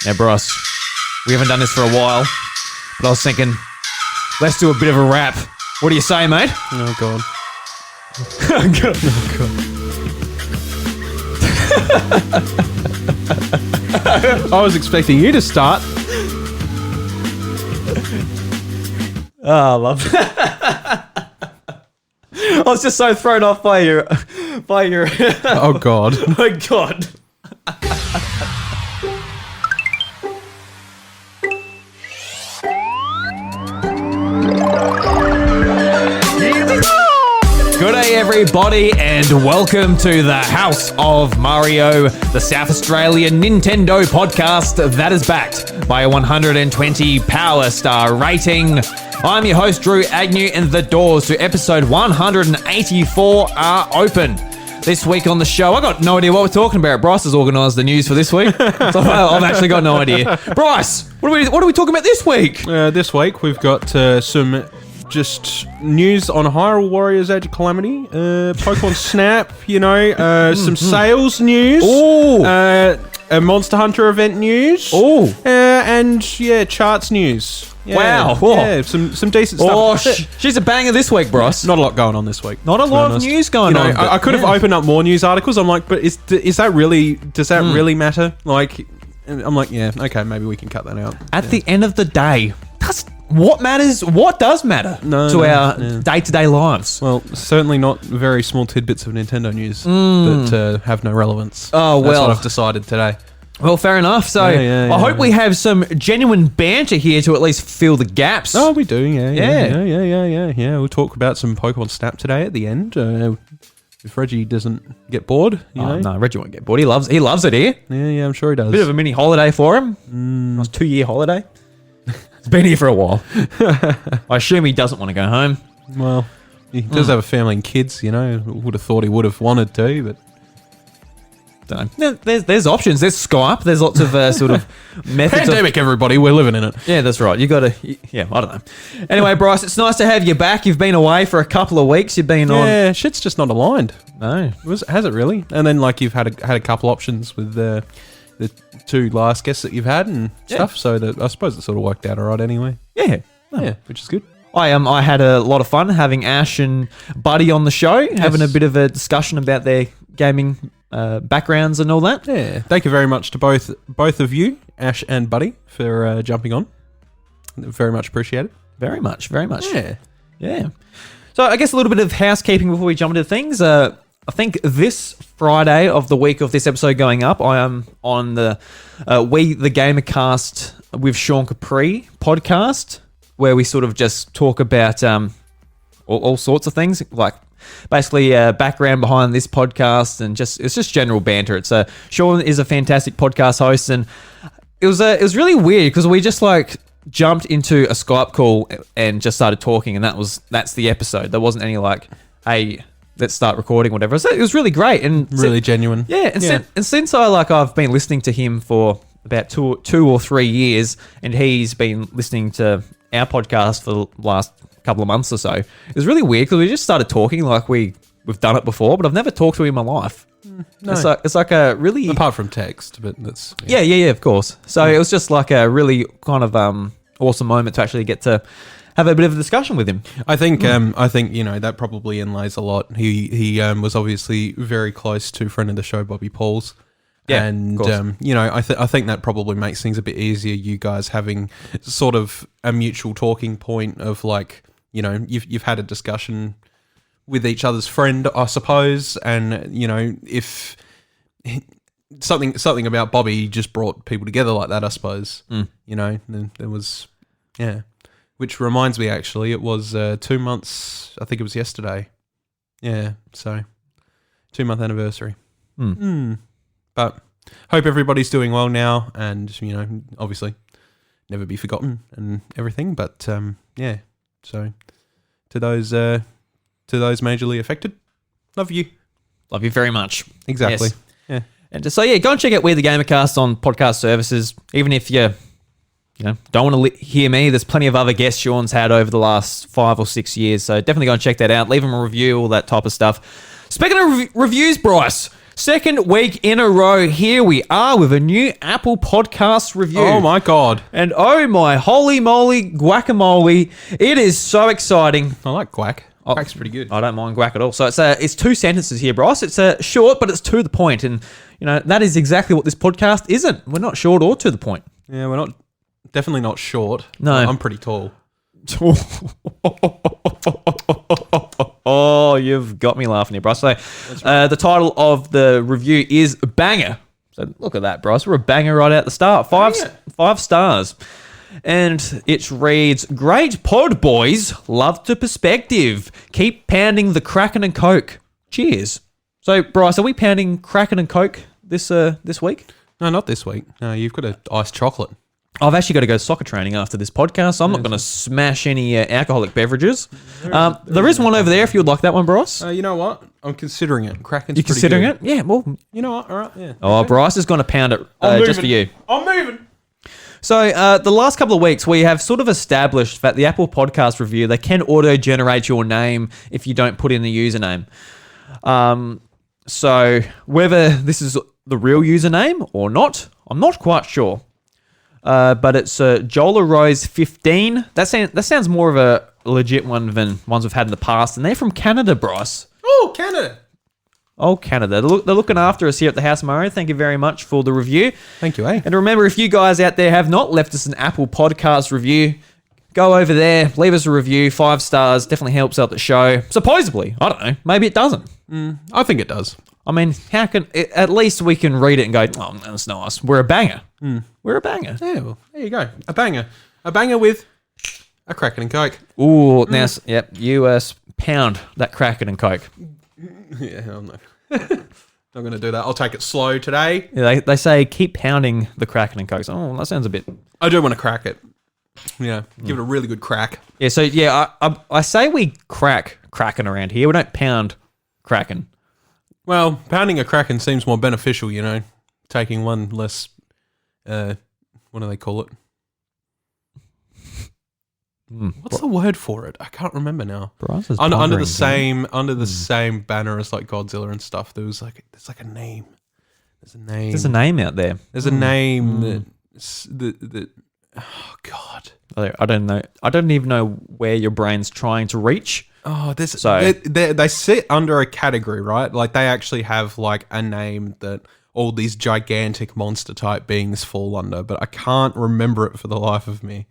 Now, Bryce, we haven't done this for a while, but I was thinking, let's do a bit of a rap. What do you say, mate? Oh, God. Oh, God. Oh, God. I was expecting you to start. Oh, I love that. I was just so thrown off by your... Oh, God. Oh, God. Good day, everybody, and welcome to the House of Mario, the South Australian Nintendo podcast that is backed by a 120 Power Star rating. I'm your host, Drew Agnew, and the doors to episode 184 are open. This week on the show, I got no idea what we're talking about. Bryce has organised the news for this week, so I've actually got no idea. Bryce, what are we talking about this week? This week, we've got some... just news on Hyrule Warriors Age of Calamity, Pokemon Snap, some sales news, a Monster Hunter event news, and charts news. Yeah, wow. Yeah, some decent stuff. She's a banger this week, Bryce. Not a lot going on this week. Not a lot of news going on. I could have opened up more news articles. I'm like, but is that really, does that really matter? Like, I'm like, yeah, okay, maybe we can cut that out. At the end of the day, what does matter to our day-to-day lives? Well, certainly not very small tidbits of Nintendo news that have no relevance. Oh, well. That's what I've decided today. Well, fair enough. So I hope we have some genuine banter here to at least fill the gaps. Oh, we do, yeah. We'll talk about some Pokemon Snap today at the end. If Reggie doesn't get bored, know. No, Reggie won't get bored. He loves it here. Yeah, I'm sure he does. Bit of a mini holiday for him. Nice 2-year holiday. He's been here for a while. I assume he doesn't want to go home. Well, he does have a family and kids, Would have thought he would have wanted to, but... Don't know. There's options. There's Skype. There's lots of sort of methods. Pandemic, everybody. We're living in it. Yeah, that's right. You got to... Yeah, I don't know. Anyway, Bryce, it's nice to have you back. You've been away for a couple of weeks. You've been on... Yeah, shit's just not aligned. No. Has it really? And then, you've had a couple options with the two last guests that you've had and stuff, so that I suppose it sort of worked out all right anyway. Yeah. Yeah, which is good. I had a lot of fun having Ash and Buddy on the show, having a bit of a discussion about their gaming backgrounds and all that. Yeah. Thank you very much to both of you, Ash and Buddy, for jumping on. Very much appreciated. Very much, very much. Yeah. So I guess a little bit of housekeeping before we jump into things. I think this Friday of the week of this episode going up, I am on the We the Gamercast with Sean Capri podcast, where we sort of just talk about all sorts of things, like basically background behind this podcast, and it's just general banter. It's Sean is a fantastic podcast host, and it was really weird because we just jumped into a Skype call and just started talking, and that's the episode. There wasn't any hey, let's start recording, whatever. So it was really great and really genuine. Yeah, and since I've been listening to him for about two or 3 years, and he's been listening to our podcast for the last couple of months or so. It was really weird because we just started talking like we've done it before, but I've never talked to him in my life. No. It's like a really... Apart from text, but that's... Yeah, of course. So it was just like a really kind of awesome moment to actually get to have a bit of a discussion with him. I think that probably inlays a lot. He was obviously very close to friend of the show Bobby Pauls. Yeah, and I think that probably makes things a bit easier. You guys having sort of a mutual talking point of you've had a discussion with each other's friend, I suppose, and if something about Bobby just brought people together like that, I suppose. Then there was Which reminds me, actually, it was 2 months. I think it was yesterday. Yeah, so 2-month anniversary. But hope everybody's doing well now, and obviously never be forgotten and everything. But so to those majorly affected, love you very much. Exactly. Yes. Yeah. And so go and check out We the Gamercast on podcast services. Even if you don't want to hear me, there's plenty of other guests Sean's had over the last 5 or 6 years. So definitely go and check that out. Leave him a review, all that type of stuff. Speaking of reviews, Bryce. Second week in a row, here we are with a new Apple Podcast review. Oh my God. And oh my holy moly guacamole, it is so exciting. I like guac. Guac's pretty good. I don't mind guac at all. So it's 2 sentences here, Bryce. It's short, but it's to the point. And, that is exactly what this podcast isn't. We're not short or to the point. Yeah, we're definitely not short. No. I'm pretty tall. Oh, you've got me laughing here, Bryce. So, the title of the review is Banger. So, look at that, Bryce. We're a banger right out the start. Five stars. And it reads, great pod, boys. Love to perspective. Keep pounding the Kraken and Coke. Cheers. So, Bryce, are we pounding Kraken and Coke this week? No, not this week. No, you've got an iced chocolate. I've actually got to go soccer training after this podcast, so I'm not going to smash any alcoholic beverages. There is one over there if you would like that one, Bryce. You know what? I'm considering it. Kraken's You're pretty considering good. it? Yeah, well. You know what? All right, yeah. Oh, Bryce is going to pound it just for you. I'm moving. So the last couple of weeks, we have sort of established that the Apple Podcast Review, they can auto-generate your name if you don't put in the username. So whether this is the real username or not, I'm not quite sure. But it's Jola Rose 15. That sounds more of a legit one than ones we've had in the past. And they're from Canada, Bryce. Oh, Canada. Oh, Canada. They're looking after us here at the House Mario. Thank you very much for the review. Thank you, eh? And remember, if you guys out there have not left us an Apple Podcast review, go over there, leave us a review. 5 stars. Definitely helps out the show. Supposedly. I don't know. Maybe it doesn't. I think it does. I mean, at least we can read it and go, oh, that's nice. We're a banger. We're a banger. Yeah, well, there you go. A banger. A banger with a Kraken and Coke. Ooh, now, yep, you pound that Kraken and Coke. Yeah, I'm not going to do that. I'll take it slow today. Yeah, they say keep pounding the Kraken and Coke. Oh, that sounds a bit... I do want to crack it. Yeah, give it a really good crack. Yeah, so yeah, I say we crack Kraken around here. We don't pound Kraken. Well, pounding a Kraken seems more beneficial, taking one less, what do they call it? What's the word for it? I can't remember now. Under the same banner as like Godzilla and stuff, there's like a name. There's a name out there. There's a name that oh God. I don't know. I don't even know where your brain's trying to reach. Oh, they sit under a category, right? Like they actually have like a name that all these gigantic monster type beings fall under, but I can't remember it for the life of me.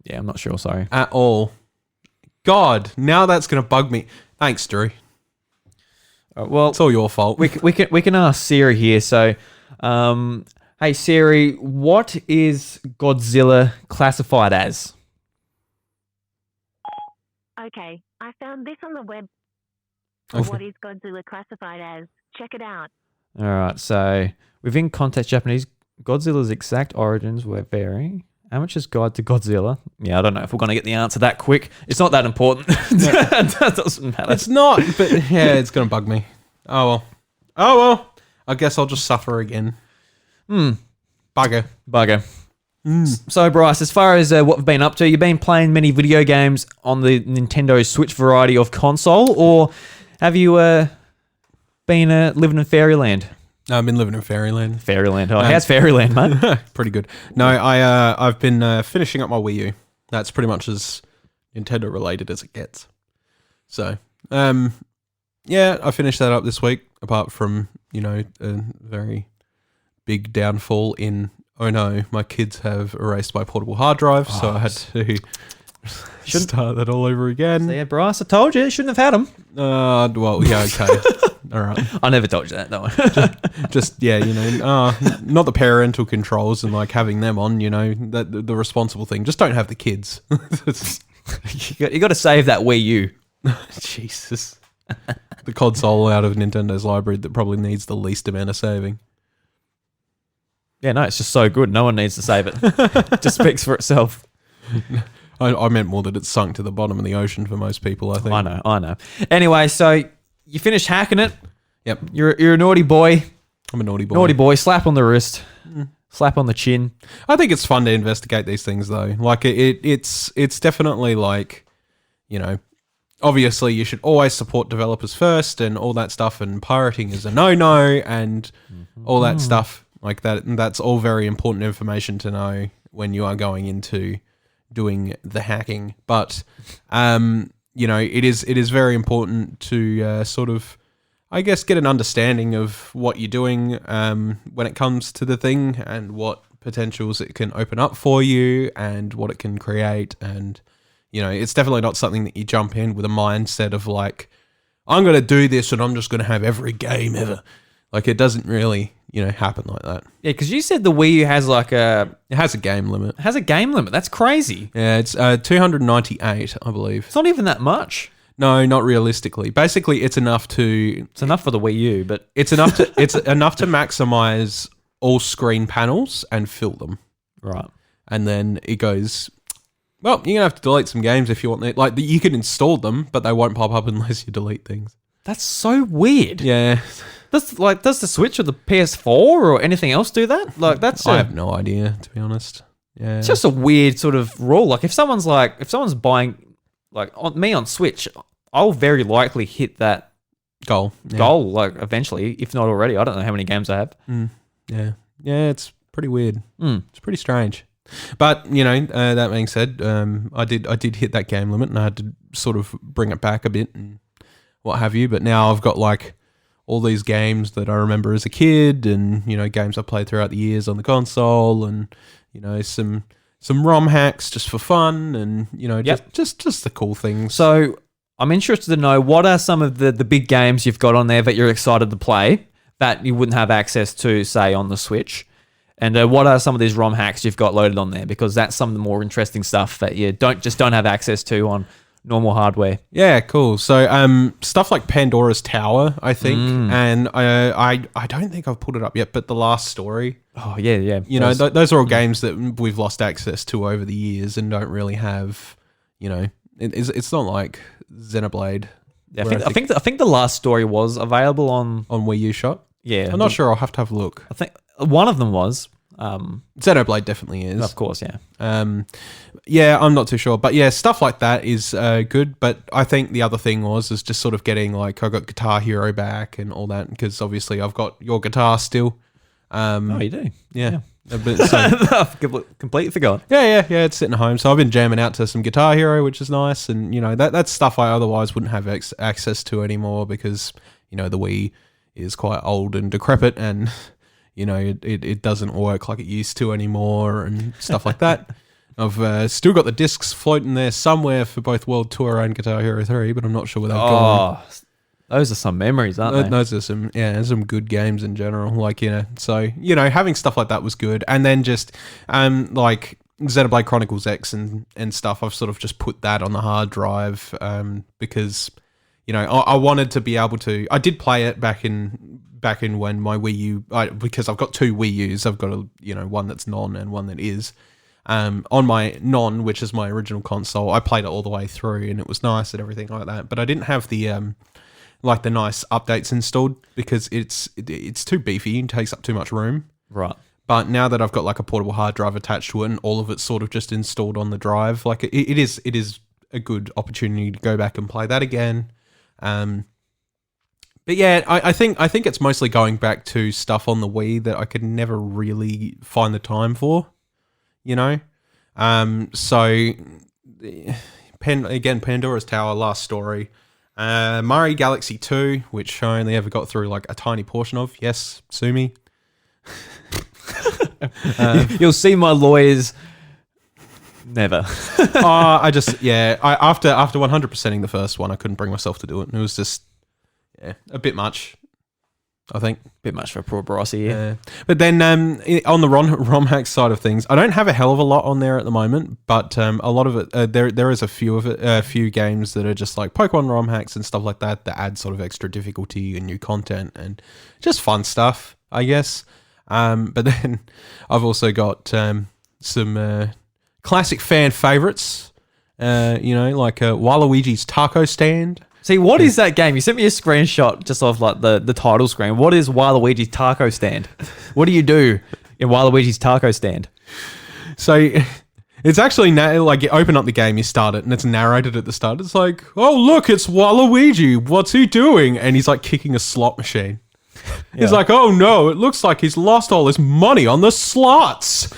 Yeah, I'm not sure. Sorry. At all. God, now that's gonna bug me. Thanks, Drew. Well, it's all your fault. We can ask Siri here. So, hey Siri, what is Godzilla classified as? Okay, I found this on the web. What is Godzilla classified as? Check it out. All right, so within context Japanese, Godzilla's exact origins were varying. Amateur's Guide to Godzilla. Yeah, I don't know if we're going to get the answer that quick. It's not that important. That doesn't matter. It's not, but yeah, it's going to bug me. Oh well. I guess I'll just suffer again. Bugger. So, Bryce, as far as what we've been up to, you've been playing many video games on the Nintendo Switch variety of console, or have you been living in Fairyland? No, I've been living in Fairyland. Fairyland. Oh, how's Fairyland, mate? Pretty good. No, I've been finishing up my Wii U. That's pretty much as Nintendo related as it gets. So, yeah, I finished that up this week. Apart from a very big downfall in. Oh no, my kids have erased my portable hard drive, so I had to start that all over again. So yeah, Bryce, I told you, you shouldn't have had them. Well, yeah, okay. All right. I never told you that, no. just yeah, not the parental controls and like having them on, that the responsible thing. Just don't have the kids. You got to save that Wii U. Jesus. The console out of Nintendo's library that probably needs the least amount of saving. Yeah, no, it's just so good. No one needs to save it. It just speaks for itself. I meant more that it's sunk to the bottom of the ocean for most people, I think. I know. Anyway, so you finished hacking it. Yep. You're a naughty boy. I'm a naughty boy. Naughty boy. Slap on the wrist. Slap on the chin. I think it's fun to investigate these things, though. Like, it's definitely like, obviously you should always support developers first and all that stuff, and pirating is a no-no and all that stuff like that. And that's all very important information to know when you are going into doing the hacking. But, it is very important to sort of, I guess, get an understanding of what you're doing when it comes to the thing and what potentials it can open up for you and what it can create. And, it's definitely not something that you jump in with a mindset of like, I'm going to do this and I'm just going to have every game ever. Like, it doesn't really, happen like that. Yeah, because you said the Wii U has like It has a game limit. It has a game limit. That's crazy. Yeah, it's 298, I believe. It's not even that much. No, not realistically. Basically, it's enough to... It's enough for the Wii U, but... It's enough to maximize all screen panels and fill them. Right. And then it goes... Well, you're going to have to delete some games if you want. Like, you can install them, but they won't pop up unless you delete things. That's so weird. Yeah. Does the Switch or the PS4 or anything else do that? Like, I have no idea, to be honest. Yeah. It's just a weird sort of rule. Like, if someone's buying, like, on Switch, I'll very likely hit that goal, like, eventually, if not already. I don't know how many games I have. Yeah. Yeah, it's pretty weird. It's pretty strange. But, that being said, I did hit that game limit and I had to sort of bring it back a bit and what have you. But now I've got, like, all these games that I remember as a kid and, games I played throughout the years on the console and, some ROM hacks just for fun and, just the cool things. So I'm interested to know, what are some of the big games you've got on there that you're excited to play that you wouldn't have access to, say, on the Switch? And what are some of these ROM hacks you've got loaded on there? Because that's some of the more interesting stuff that you don't have access to on normal hardware. Yeah, cool. So stuff like Pandora's Tower, I think, and I don't think I've put it up yet, but The Last Story. Oh, yeah. Those are all games that we've lost access to over the years and don't really have, it's not like Xenoblade. Yeah, I think The Last Story was available on Wii U Shop. Yeah. I'm not sure. I'll have to have a look. I think one of them was. Xenoblade definitely is. Of course, yeah. Yeah, I'm not too sure. But yeah, stuff like that is good. But I think the other thing is just sort of getting, like, I got Guitar Hero back and all that, because obviously I've got your guitar still. Oh, you do? Yeah. I've completely forgot. Yeah, it's sitting at home. So I've been jamming out to some Guitar Hero, which is nice. And, that's stuff I otherwise wouldn't have access to anymore because, the Wii is quite old and decrepit and... it doesn't work like it used to anymore and stuff like that. I've still got the discs floating there somewhere for both World Tour and Guitar Hero 3, but I'm not sure where they've gone. Those are some memories, aren't they? Those are some good games in general. Like, so, having stuff like that was good. And then just, like, Xenoblade Chronicles X and stuff, I've sort of just put that on the hard drive because, I wanted to be able to... I did play it back in when my Wii U, because I've got two Wii U's, I've got one that's non and one that is. On my non, which is my original console, I played it all the way through and it was nice and everything like that. But I didn't have the the nice updates installed because it's too beefy and takes up too much room. Right. But now that I've got like a portable hard drive attached to it and all of it's sort of just installed on the drive, like it is a good opportunity to go back and play that again. But yeah, I think it's mostly going back to stuff on the Wii that I could never really find the time for, So, Pandora's Tower, Last Story, Mario Galaxy 2, which I only ever got through like a tiny portion of. Yes, sue me. You'll see my lawyers. Never. After 100%ing the first one, I couldn't bring myself to do it. It was just. Yeah, a bit much, I think. A bit much for poor Brossie, yeah. But then on the ROM hack side of things, I don't have a hell of a lot on there at the moment, but a lot of it, there is a few games that are just like Pokemon ROM hacks and stuff like that add sort of extra difficulty and new content and just fun stuff, I guess. But then I've also got some classic fan favorites, like Waluigi's Taco Stand. See, what is that game? You sent me a screenshot just off like the title screen. What is Waluigi's Taco Stand? What do you do in Waluigi's Taco Stand? So It's actually like you open up the game, you start it, and it's narrated at the start. It's like, oh look, it's Waluigi. What's he doing? And he's like kicking a slot machine. Yeah. He's like, oh no, it looks like he's lost all his money on the slots.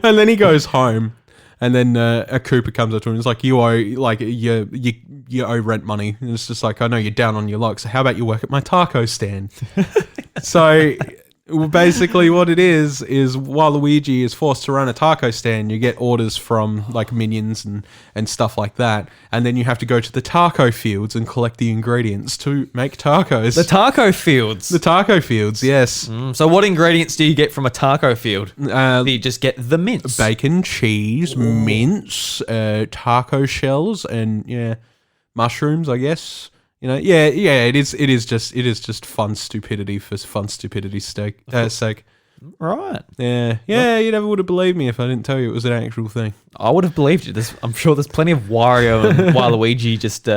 And then he goes home, and then a Cooper comes up to him and is like, you owe rent money. And it's just like, I know you're down on your luck, so how about you work at my taco stand? So basically what it is Waluigi is forced to run a taco stand. You get orders from like minions and stuff like that, and then you have to go to the taco fields and collect the ingredients to make tacos. The taco fields. The taco fields, yes. So what ingredients do you get from a taco field? Do you just get the mince? Bacon, cheese, mince, taco shells, and mushrooms, I guess. It is just fun stupidity for fun stupidity's sake. Right. Yeah, you never would have believed me if I didn't tell you it was an actual thing. I would have believed you. I'm sure there's plenty of Wario and Waluigi just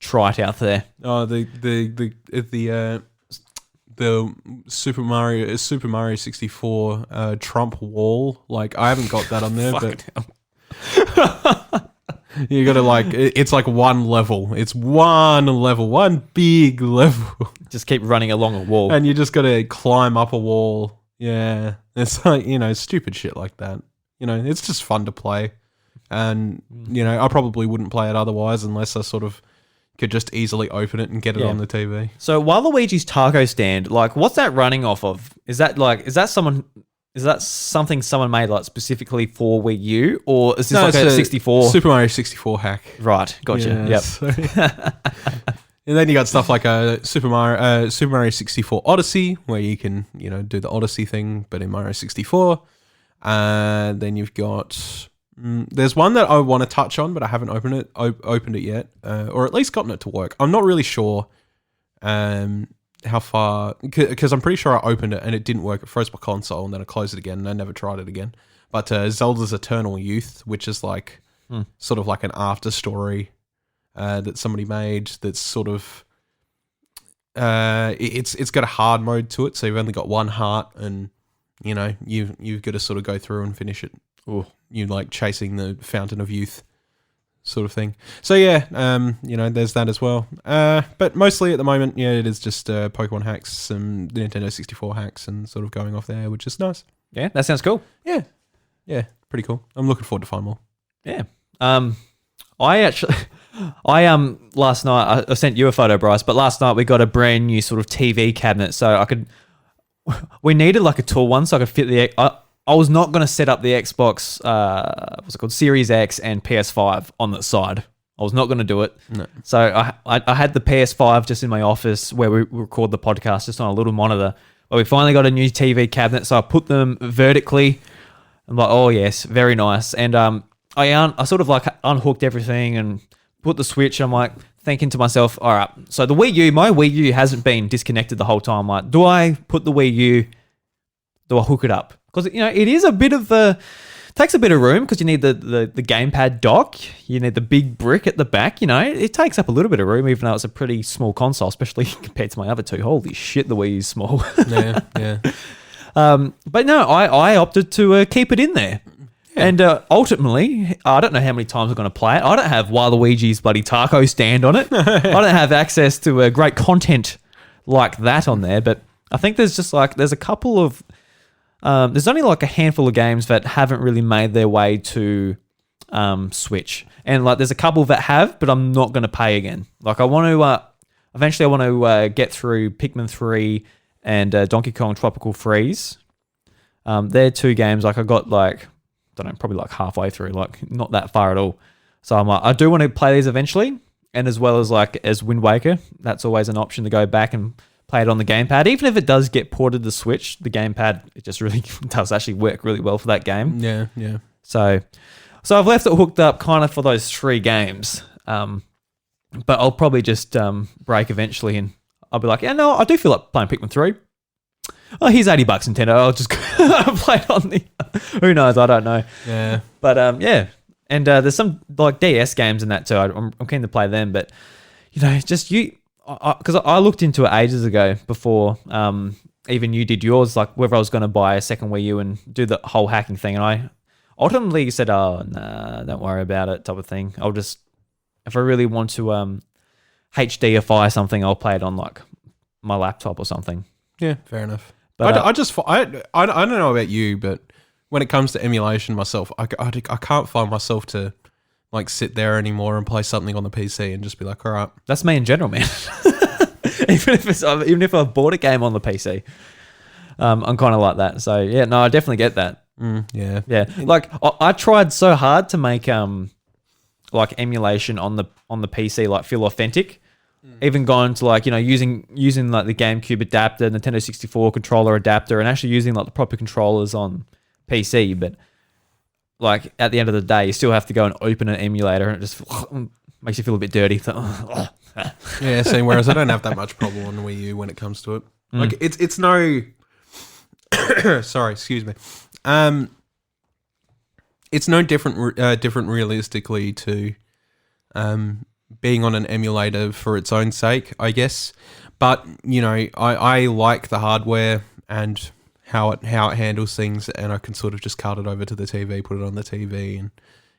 trite out there. Oh, the Super Mario 64 Trump wall. Like, I haven't got that on there, but you gotta it's like one level. It's one big level. Just keep running along a wall. And you just gotta climb up a wall. Yeah. It's like, stupid shit like that. It's just fun to play. And, I probably wouldn't play it otherwise unless I sort of could just easily open it and get it on the TV. So Waluigi's taco stand, like, what's that running off of? Is that something someone made like specifically for Wii U, or is this a 64? Super Mario 64 hack. Right, gotcha. Yeah, yep. So, and then you got stuff like a Super Mario 64 Odyssey, where you can do the Odyssey thing, but in Mario 64. And then you've got there's one that I want to touch on, but I haven't opened it yet, or at least gotten it to work. I'm not really sure. How far, because I'm pretty sure I opened it and it didn't work. It froze my console and then I closed it again and I never tried it again. But Zelda's Eternal Youth, which is like sort of like an after story that somebody made that's sort of it's got a hard mode to it, so you've only got one heart and you've got to sort of go through and finish it. Or you're like chasing the fountain of youth sort of thing. So yeah, there's that as well. But mostly at the moment, it is just Pokemon hacks, some Nintendo 64 hacks, and sort of going off there, which is nice. Yeah, that sounds cool. Yeah, pretty cool. I'm looking forward to find more. Yeah. Last night I sent you a photo, Bryce, but last night we got a brand new sort of TV cabinet, so we needed like a tall one so I could fit I was not going to set up the Xbox, what's it called, Series X and PS5 on the side. I was not going to do it. No. So I had the PS5 just in my office where we record the podcast, just on a little monitor. But we finally got a new TV cabinet, so I put them vertically. I'm like, oh yes, very nice. And I sort of like unhooked everything and put the switch. I'm like thinking to myself, all right, so my Wii U hasn't been disconnected the whole time. Like, do I put the Wii U, do I hook it up? Because, it is takes a bit of room because you need the gamepad dock. You need the big brick at the back, It takes up a little bit of room, even though it's a pretty small console, especially compared to my other two. Holy shit, the Wii U's small. Yeah. But no, I opted to keep it in there. Yeah. And ultimately, I don't know how many times I'm going to play it. I don't have Waluigi's bloody taco stand on it. I don't have access to great content like that on there. But I think there's a couple of... there's only like a handful of games that haven't really made their way to Switch. And like there's a couple that have, but I'm not going to pay again. Like I want to... eventually I want to get through Pikmin 3 and Donkey Kong Tropical Freeze. They're two games like I got like... I don't know, probably like halfway through, like not that far at all. So I'm like, I do want to play these eventually, and as well as Wind Waker, that's always an option to go back and play it on the gamepad. Even if it does get ported to Switch, the gamepad, it just really does actually work really well for that game. Yeah. So I've left it hooked up kind of for those three games, but I'll probably just break eventually, and I'll be like, yeah, no, I do feel like playing Pikmin 3. Oh, here's $80, Nintendo. I'll just play it on the... Who knows? I don't know. Yeah. But, yeah. And there's some, like, DS games in that too. I'm keen to play them. But, just you... Because I looked into it ages ago before even you did yours, like, whether I was going to buy a second Wii U and do the whole hacking thing. And ultimately said, "Oh, nah, don't worry about it," type of thing. I'll just, if I really want to HDify something, I'll play it on like my laptop or something. Yeah, fair enough. But I don't know about you, but when it comes to emulation myself, I can't find myself to like sit there anymore and play something on the PC and just be like, all right. That's me in general, man. even if I've bought a game on the PC, I'm kind of like that. So yeah, no, I definitely get that. Yeah. Like I tried so hard to make like emulation on the PC like feel authentic. Even going to like, you know, using like the GameCube adapter, Nintendo 64 controller adapter, and actually using like the proper controllers on PC. But like at the end of the day, you still have to go and open an emulator, and it just makes you feel a bit dirty. Yeah, same. Whereas I don't have that much problem on Wii U when it comes to it. Like it's no. Sorry, excuse me. It's no different realistically to being on an emulator for its own sake, I guess. But you know, I like the hardware and how it handles things, and I can sort of just cart it over to the TV, put it on the TV, and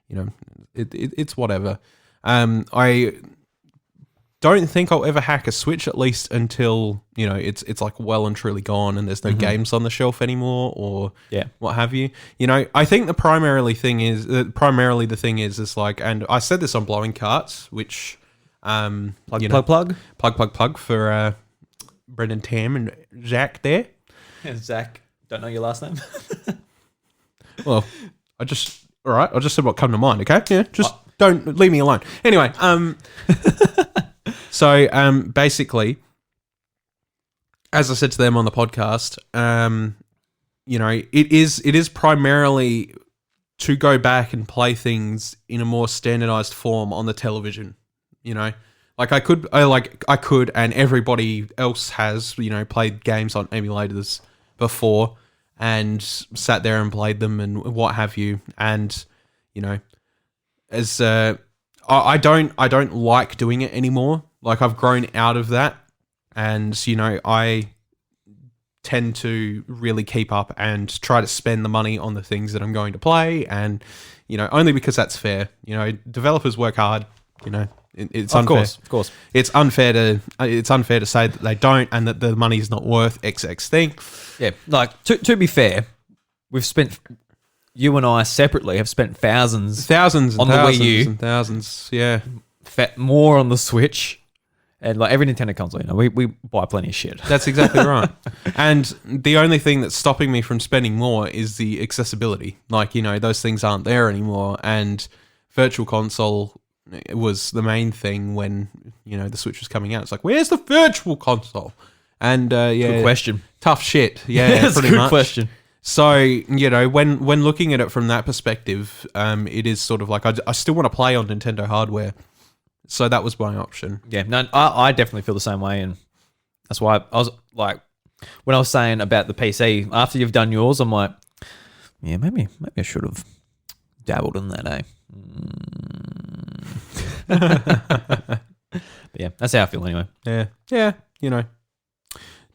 you know, it's whatever. I don't think I'll ever hack a Switch, at least until, you know, it's like well and truly gone and there's no games on the shelf anymore or what have you. You know, I think the thing is like, and I said this on Blowing Carts, which plug for Brendan Tam and Zach there. Zach, don't know your last name. Well, I'll just said what come to mind, okay? Yeah, just don't leave me alone. Anyway, so basically, as I said to them on the podcast, you know, it is primarily to go back and play things in a more standardized form on the television. You know, like I could, and everybody else has, you know, played games on emulators before and sat there and played them and what have you. And, you know, as I don't like doing it anymore. Like I've grown out of that, and you know, I tend to really keep up and try to spend the money on the things that I'm going to play, and you know, only because that's fair. You know, developers work hard. You know, it's unfair. Of course. It's unfair to say that they don't, and that the money is not worth XX thing. Yeah, like to be fair, you and I separately have spent thousands on the Wii U, and thousands, yeah, more on the Switch, and like every Nintendo console. You know, we buy plenty of shit. That's exactly right. And the only thing that's stopping me from spending more is the accessibility. Like, you know, those things aren't there anymore, and Virtual Console was the main thing when, you know, the Switch was coming out. It's like, where's the Virtual Console? And yeah, good question. Tough shit. Yeah, that's pretty a good much. question. So, you know, when looking at it from that perspective, it is sort of like I still want to play on Nintendo hardware. So that was my option. Yeah, no, I definitely feel the same way, and that's why I was like, when I was saying about the PC, after you've done yours, I'm like, yeah, maybe I should have dabbled in that, eh? But yeah, that's how I feel anyway. Yeah, you know,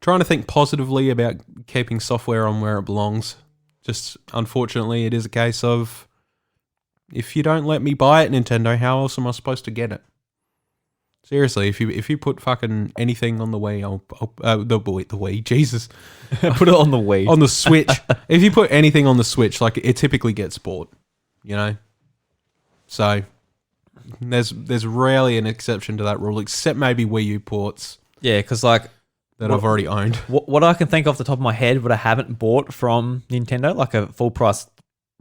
trying to think positively about keeping software on where it belongs. Just unfortunately, it is a case of, if you don't let me buy it, Nintendo, how else am I supposed to get it? Seriously, if you put fucking anything on the Wii, the Wii, Jesus, put it on the Wii, on the Switch. If you put anything on the Switch, like, it typically gets bought, you know. So there's rarely an exception to that rule, except maybe Wii U ports. Yeah, because like that I've already owned. What I can think off the top of my head, what I haven't bought from Nintendo, like a full price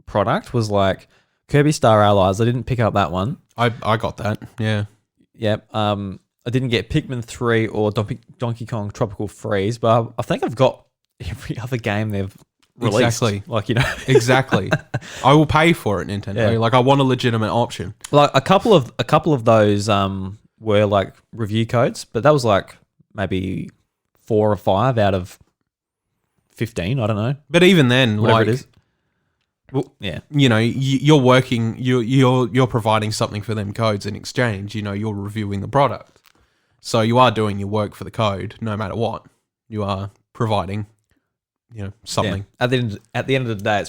product, was like Kirby Star Allies. I didn't pick up that one. I got that. Yeah. Yep. I didn't get Pikmin 3 or Donkey Kong Tropical Freeze, but I think I've got every other game they've released. Exactly. Like, you know. Exactly. I will pay for it, Nintendo. Yeah. Like, I want a legitimate option. Like a couple of those were like review codes, but that was like maybe 4 or 5 out of 15. I don't know. But even then, whatever like, it is. Well, yeah, you know, you're working, you're providing something for them codes in exchange. You know, you're reviewing the product, so you are doing your work for the code, no matter what. You are providing something. Yeah. At the end of the day,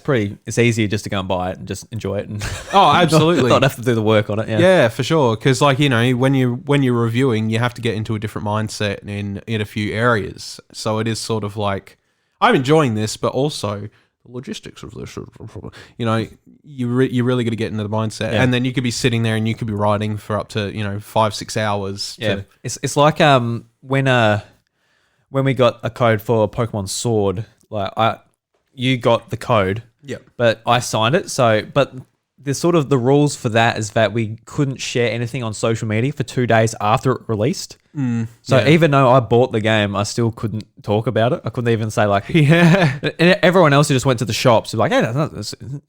it's easier just to go and buy it and just enjoy it and Oh, absolutely. not have to do the work on it. Yeah, Yeah, for sure. Because when you're reviewing, you have to get into a different mindset in a few areas. So it is sort of like, I'm enjoying this, but also the logistics of this. You really got to get into the mindset, and then you could be sitting there and you could be writing for up to 5-6 hours. Yeah, it's like when we got a code for Pokemon Sword, you got the code, but I signed it. So, but the rules for that is that we couldn't share anything on social media for 2 days after it released. Even though I bought the game, I still couldn't talk about it. I couldn't even say And everyone else who just went to the shops was like, "Hey,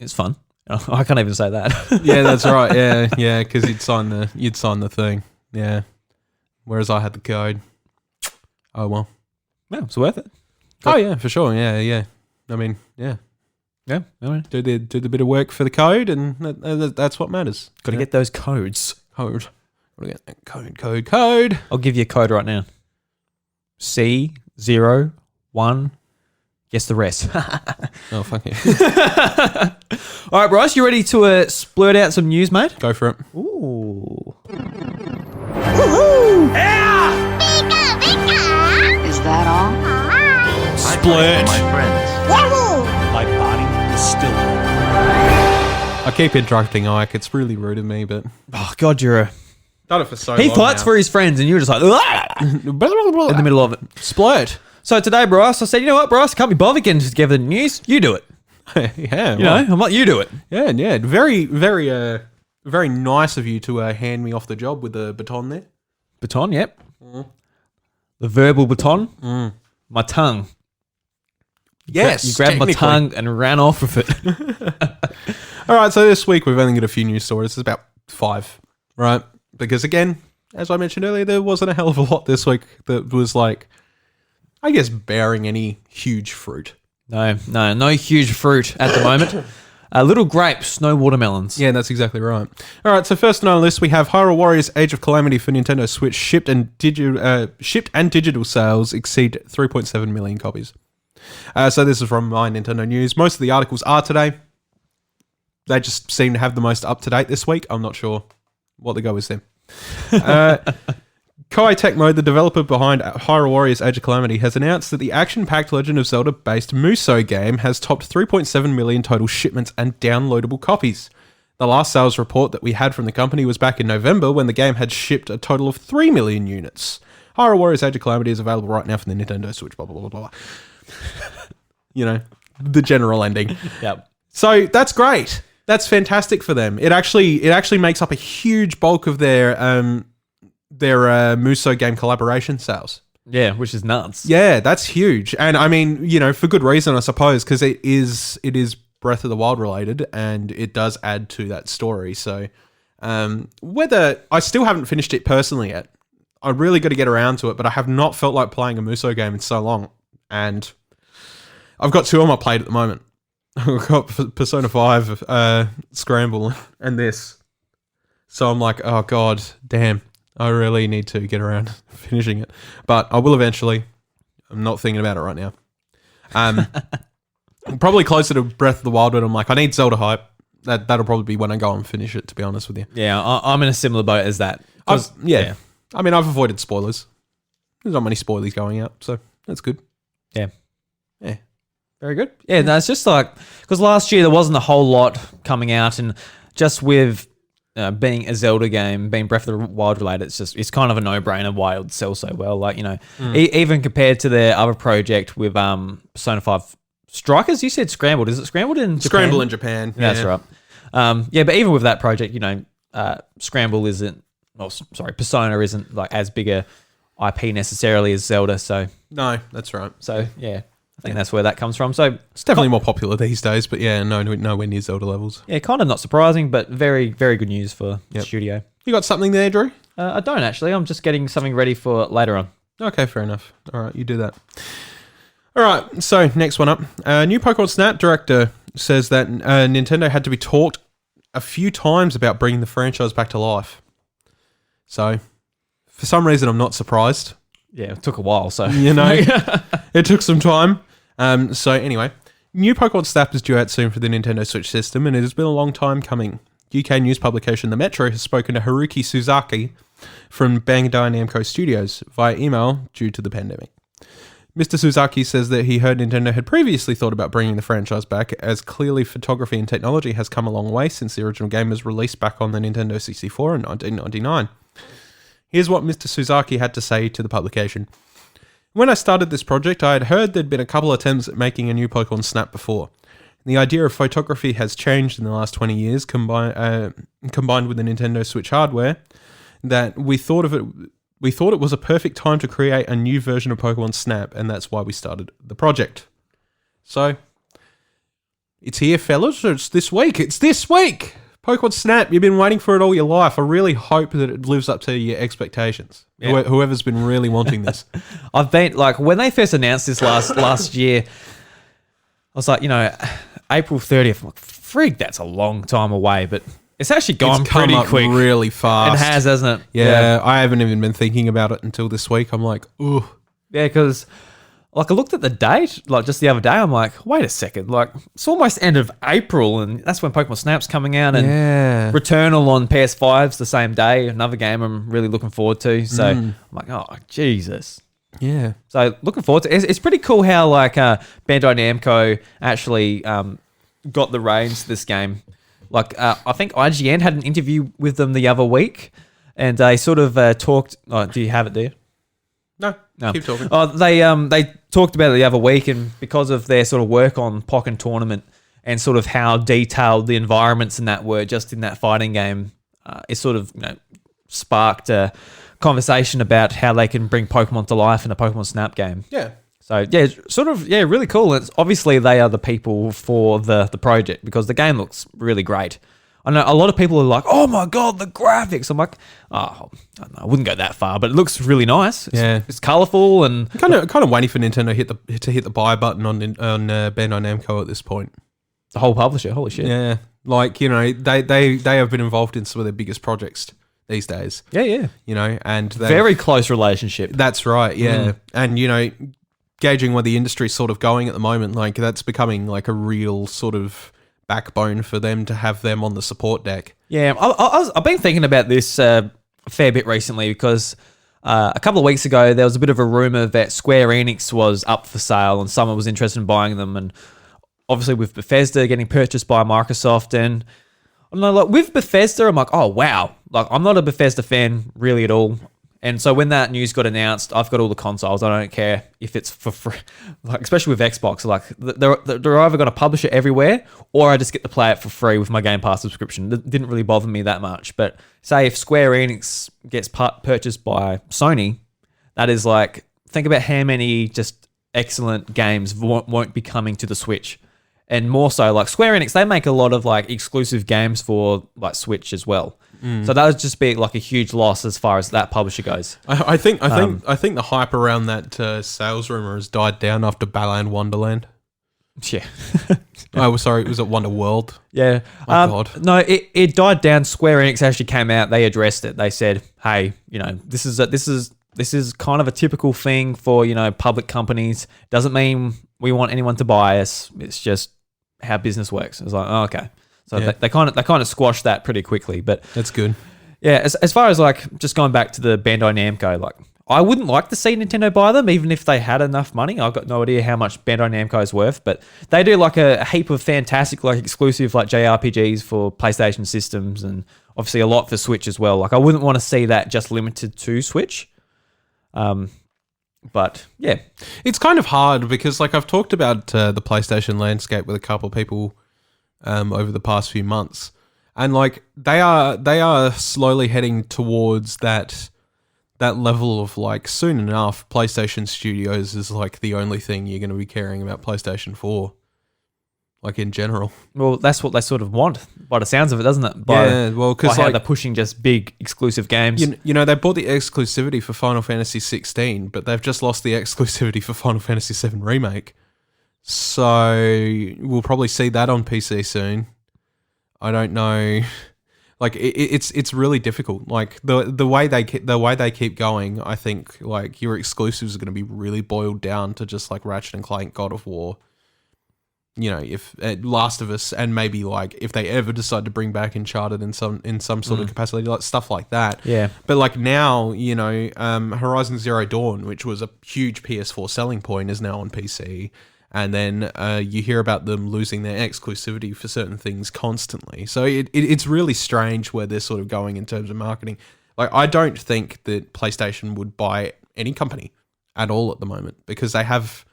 it's fun." I can't even say that. Yeah, that's right. Yeah, because you'd sign the thing. Yeah, whereas I had the code. Oh well. Yeah, it's worth it. Oh yeah, for sure. Yeah. I mean, yeah. Yeah, anyway. Do the bit of work for the code, and that's what matters. Got to get those codes. Got to get that code. I'll give you a code right now. C01. Guess the rest. Oh, fuck you. All right, Bryce, you ready to splurt out some news, mate? Go for it. Ooh. Is that all? Splurt. My friends. My body is still. I keep interrupting Ike. It's really rude of me, but Oh, God, you're a... done it for so He long fights now. for his friends and you're just like... in the middle of it. Splurt. So today, Bryce, I said, you know what, Bryce, I can't be bothered getting together the news. You do it. Yeah. I'm like, you do it. Yeah. Very, very, very nice of you to hand me off the job with the baton there. Baton, yep. The verbal baton. My tongue. Yes. You grabbed my technically. tongue and ran off with it. All right, so this week we've only got a few news stories. It's about 5, right? Because again, as I mentioned earlier, there wasn't a hell of a lot this week that was bearing any huge fruit. No huge fruit at the moment. Little grapes, no watermelons. Yeah, that's exactly right. All right, so first on our list we have Hyrule Warriors Age of Calamity for Nintendo Switch shipped and digital sales exceed 3.7 million copies. So this is from My Nintendo News. Most of the articles are today. They just seem to have the most up-to-date this week. I'm not sure what the go is there. Koei Tecmo, the developer behind Hyrule Warriors Age of Calamity, has announced that the action-packed Legend of Zelda-based Musou game has topped 3.7 million total shipments and downloadable copies. The last sales report that we had from the company was back in November when the game had shipped a total of 3 million units. Hyrule Warriors Age of Calamity is available right now for the Nintendo Switch, blah, blah, blah, blah. The general ending. Yep. So that's great. That's fantastic for them. It actually makes up a huge bulk of their Musou game collaboration sales. Yeah, which is nuts. Yeah, that's huge. And I mean, for good reason, I suppose, because it is Breath of the Wild related and it does add to that story. So whether I still haven't finished it personally yet, I really got to get around to it, but I have not felt like playing a Musou game in so long. And I've got 2 on my plate at the moment. I've got Persona 5 Scramble and this. So I'm like, oh God, damn. I really need to get around to finishing it. But I will eventually. I'm not thinking about it right now. Probably closer to Breath of the Wild when I'm like, I need Zelda hype. That'll probably be when I go and finish it, to be honest with you. Yeah, I'm in a similar boat as that. Yeah. I mean, I've avoided spoilers. There's not many spoilers going out, so that's good. Yeah. Yeah. Very good. Yeah, no, it's just like, because last year there wasn't a whole lot coming out, and just with being a Zelda game, being Breath of the Wild related, it's kind of a no-brainer why it would sell so well. Like, even compared to their other project with Persona 5 Strikers, you said Scrambled. Is it Scrambled in Japan? Scramble in Japan. Yeah. That's right. But even with that project, Scramble isn't, Persona isn't like as big a IP necessarily as Zelda. So No, that's right. So yeah, I think that's where that comes from. So It's definitely more popular these days, but yeah, nowhere near Zelda levels. yeah, kind of not surprising, but very, very good news for the studio. You got something there, Drew? I don't actually. I'm just getting something ready for later on. Okay, fair enough. All right, you do that. All right, so next one up. New Pokemon Snap director says that Nintendo had to be taught a few times about bringing the franchise back to life. So, for some reason, I'm not surprised. Yeah, it took a while, so It took some time. So anyway, new Pokemon Snap is due out soon for the Nintendo Switch system, and it has been a long time coming. UK news publication The Metro has spoken to Haruki Suzaki from Bandai Namco Studios via email due to the pandemic. Mr. Suzaki says that he heard Nintendo had previously thought about bringing the franchise back, as clearly photography and technology has come a long way since the original game was released back on the Nintendo 64 in 1999. Here's what Mr. Suzaki had to say to the publication. When I started this project, I had heard there'd been a couple attempts at making a new Pokemon Snap before. The idea of photography has changed in the last 20 years, combined with the Nintendo Switch hardware, that we thought it was a perfect time to create a new version of Pokemon Snap, and that's why we started the project. So, it's here, fellas. It's this week. It's this week! Pokemon Snap, you've been waiting for it all your life. I really hope that it lives up to your expectations. Yeah. Whoever's been really wanting this. I've been, like, when they first announced this last year, I was like, April 30th. I'm like, frig, that's a long time away, but... It's actually gone pretty quick. Really fast. It has, hasn't it? Yeah, I haven't even been thinking about it until this week. I'm like, ooh. Yeah, because like I looked at the date, like just the other day, I'm like, wait a second, like it's almost end of April, and that's when Pokemon Snap's coming out, and Returnal on PS5's the same day. Another game I'm really looking forward to. So I'm like, oh Jesus. Yeah. So looking forward to it. It's pretty cool how like Bandai Namco actually got the reins to this game. Like, I think IGN had an interview with them the other week, and they sort of talked... Oh, do you have it there? No, keep talking. Oh, they talked about it the other week, and because of their sort of work on Pokken Tournament and sort of how detailed the environments in that were just in that fighting game, it sort of sparked a conversation about how they can bring Pokemon to life in a Pokemon Snap game. Yeah. So, really cool. It's obviously they are the people for the project because the game looks really great. I know a lot of people are like, oh my God, the graphics. I'm like, oh, I wouldn't go that far, but it looks really nice. It's colourful and... Kind of waiting for Nintendo to hit the buy button on Bandai Namco at this point. The whole publisher, holy shit. Yeah, like, they have been involved in some of their biggest projects these days. Yeah. And... Very close relationship. That's right, yeah. And, gauging where the industry's sort of going at the moment, like that's becoming like a real sort of backbone for them to have them on the support deck. Yeah, I've been thinking about this a fair bit recently because a couple of weeks ago there was a bit of a rumor that Square Enix was up for sale and someone was interested in buying them, and obviously with Bethesda getting purchased by Microsoft, and I don't know, like with Bethesda, I'm like, oh wow, like I'm not a Bethesda fan really at all. And so when that news got announced, I've got all the consoles. I don't care if it's for free, like especially with Xbox. Like they're either going to publish it everywhere, or I just get to play it for free with my Game Pass subscription. It didn't really bother me that much. But say if Square Enix gets purchased by Sony, that is like, think about how many just excellent games won't be coming to the Switch. And more so, like Square Enix, they make a lot of like exclusive games for like Switch as well. So that would just be like a huge loss as far as that publisher goes. I think the hype around that sales rumor has died down after Balan Wonderland. Yeah. Oh, sorry, it was at Wonder World. Yeah. God. No, it died down. Square Enix actually came out. They addressed it. They said, "Hey, this is kind of a typical thing for public companies. Doesn't mean we want anyone to buy us. It's just how business works." It's like, oh, okay. So they kind of squashed that pretty quickly, but that's good. Yeah, as far as like just going back to the Bandai Namco, like I wouldn't like to see Nintendo buy them, even if they had enough money. I've got no idea how much Bandai Namco is worth, but they do like a heap of fantastic like exclusive like JRPGs for PlayStation systems, and obviously a lot for Switch as well. Like I wouldn't want to see that just limited to Switch. But yeah, it's kind of hard because like I've talked about the PlayStation landscape with a couple of people over the past few months, and like they are slowly heading towards that level of like soon enough PlayStation Studios is like the only thing you're going to be caring about PlayStation 4, like in general. Well, that's what they sort of want by the sounds of it, doesn't it? Because like, they're pushing just big exclusive games. They bought the exclusivity for Final Fantasy 16, but they've just lost the exclusivity for Final Fantasy 7 Remake. So we'll probably see that on PC soon. I don't know. Like it's really difficult. Like the way they keep going, I think like your exclusives are going to be really boiled down to just like Ratchet and Clank, God of War. You know, if Last of Us, and maybe like if they ever decide to bring back Uncharted in some sort of capacity, like stuff like that. Yeah. But like now, you know, Horizon Zero Dawn, which was a huge PS4 selling point, is now on PC. And then you hear about them losing their exclusivity for certain things constantly. So it's really strange where they're sort of going in terms of marketing. Like, I don't think that PlayStation would buy any company at all at the moment, because they have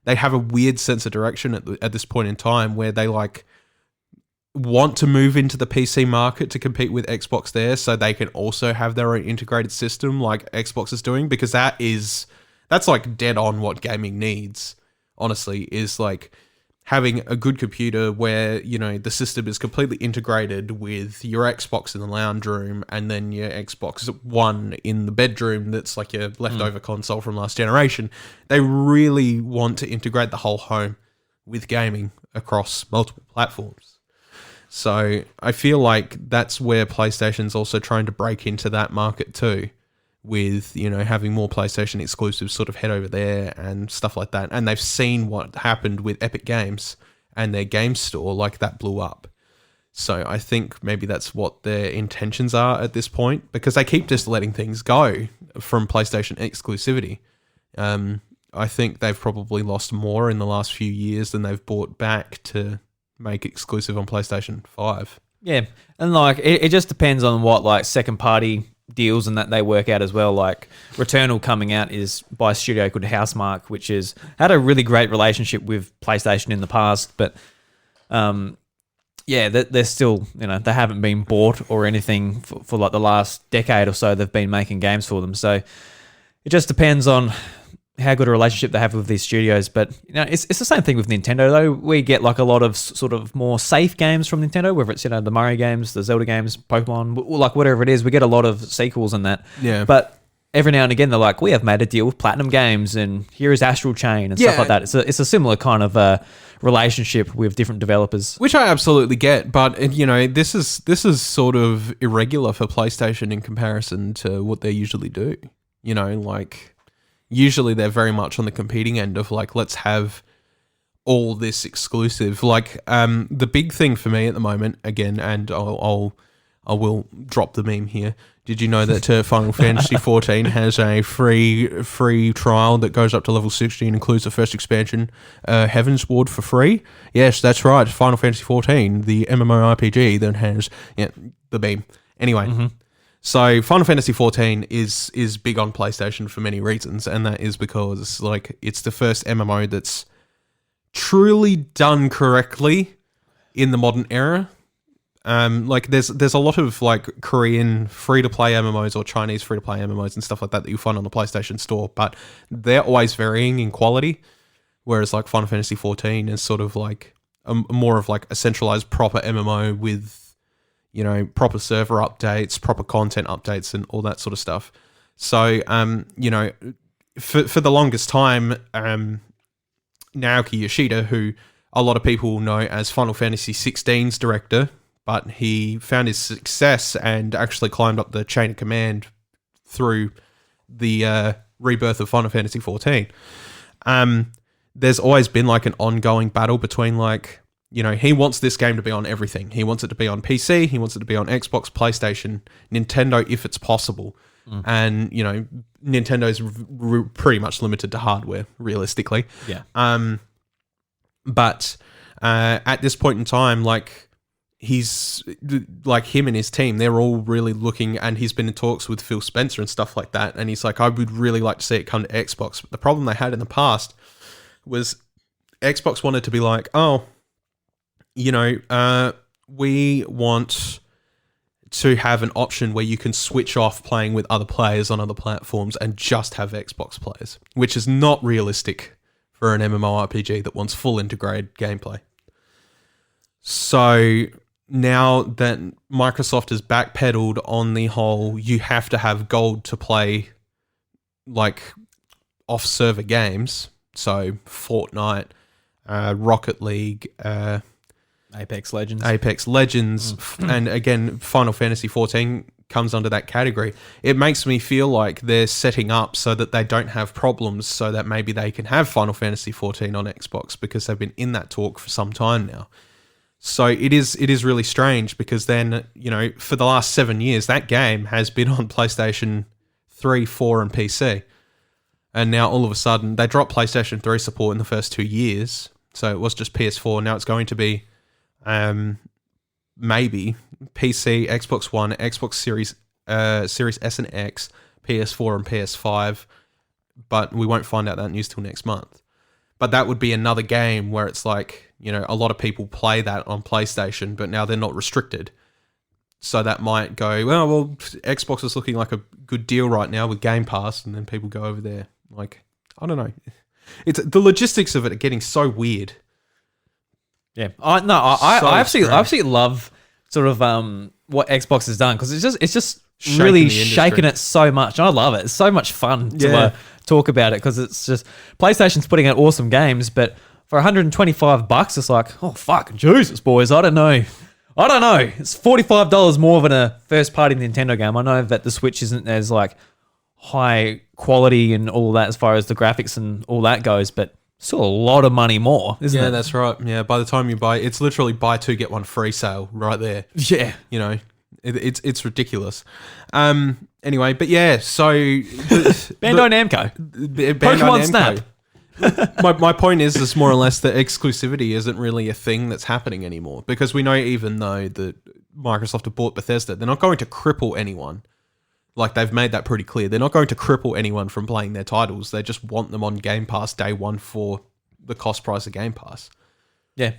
a weird sense of direction at this point in time where they like want to move into the PC market to compete with Xbox there, so they can also have their own integrated system like Xbox is doing, because that's like dead on what gaming needs. Honestly, is like having a good computer where, you know, the system is completely integrated with your Xbox in the lounge room and then your Xbox One in the bedroom that's like your leftover console from last generation. They really want to integrate the whole home with gaming across multiple platforms. So I feel like that's where PlayStation's also trying to break into that market too, with, you know, having more PlayStation exclusives sort of head over there and stuff like that. And they've seen what happened with Epic Games and their game store, like that blew up. So I think maybe that's what their intentions are at this point, because they keep just letting things go from PlayStation exclusivity. I think they've probably lost more in the last few years than they've bought back to make exclusive on PlayStation 5. Yeah, and like it just depends on what like second party deals and that they work out as well. Like Returnal coming out is by a studio called Housemarque, which has had a really great relationship with PlayStation in the past, but yeah, they're still, you know, they haven't been bought or anything for like the last decade or so. They've been making games for them, so it just depends on how good a relationship they have with these studios. But you know, it's the same thing with Nintendo though. We get like a lot of sort of more safe games from Nintendo, whether it's, you know, the Mario games, the Zelda games, Pokemon, like whatever it is. We get a lot of sequels and that. Yeah. But every now and again they're like, we have made a deal with Platinum Games and here is Astral Chain and stuff like that. It's a similar kind of relationship with different developers, which I absolutely get. But you know, this is sort of irregular for PlayStation in comparison to what they usually do. You know, like, usually they're very much on the competing end of like, let's have all this exclusive. Like, the big thing for me at the moment, again, and I will drop the meme here. Did you know that Final Fantasy 14 has a free trial that goes up to level 60 and includes the first expansion, Heaven's Ward, for free? Yes, that's right. Final Fantasy 14, the MMORPG that has the meme. Anyway. So Final Fantasy 14 is big on PlayStation for many reasons, and that is because like it's the first MMO that's truly done correctly in the modern era. Like there's a lot of like Korean free-to-play MMOs or Chinese free-to-play MMOs and stuff like that you find on the PlayStation Store, but they're always varying in quality, whereas like Final Fantasy 14 is sort of like more of like a centralized proper MMO with, you know, proper server updates, proper content updates, and all that sort of stuff. So, you know, for the longest time, Naoki Yoshida, who a lot of people know as Final Fantasy 16's director, but he found his success and actually climbed up the chain of command through the rebirth of Final Fantasy 14. There's always been like an ongoing battle between like, you know, he wants this game to be on everything. He wants it to be on PC. He wants it to be on Xbox, PlayStation, Nintendo, if it's possible. And, you know, Nintendo's pretty much limited to hardware, realistically. Yeah. But at this point in time, like, he's like him and his team, they're all really looking, and he's been in talks with Phil Spencer and stuff like that. And he's like, I would really like to see it come to Xbox. But the problem they had in the past was Xbox wanted to be like, oh, you know, we want to have an option where you can switch off playing with other players on other platforms and just have Xbox players, which is not realistic for an MMORPG that wants full integrated gameplay. So now that Microsoft has backpedaled on the whole, you have to have gold to play like off-server games, so Fortnite, Rocket League, Apex Legends. And again, Final Fantasy 14 comes under that category. It makes me feel like they're setting up so that they don't have problems, so that maybe they can have Final Fantasy 14 on Xbox, because they've been in that talk for some time now. So it is really strange, because then, for the last 7 years, that game has been on PlayStation 3, 4, and PC. And now all of a sudden, they dropped PlayStation 3 support in the first 2 years. So it was just PS4. Now it's going to be maybe PC, Xbox One, Xbox Series S and X, PS4 and PS5. But we won't find out that news till next month. But that would be another game where it's like, a lot of people play that on PlayStation, but now they're not restricted. So that might go, well, Xbox is looking like a good deal right now with Game Pass, and then people go over there. Like, I don't know. It's the logistics of it are getting so weird. Yeah, I absolutely love sort of what Xbox has done, because it's just really shaking it so much. I love it. It's so much fun to talk about it, because it's just PlayStation's putting out awesome games, but for $125, it's like, oh fuck, Jesus, boys, I don't know. It's $45 more than a first-party Nintendo game. I know that the Switch isn't as like high quality and all that as far as the graphics and all that goes, but still a lot of money more, isn't it? Yeah, that's right. Yeah, by the time you buy, it's literally buy two get one free sale right there. Yeah, it's ridiculous. Anyway, but yeah, so Bandai Namco, Pokemon Snap. my point is more or less that exclusivity isn't really a thing that's happening anymore, because we know, even though that Microsoft have bought Bethesda, they're not going to cripple anyone. Like, they've made that pretty clear. They're not going to cripple anyone from playing their titles. They just want them on Game Pass day one for the cost price of Game Pass. Yeah.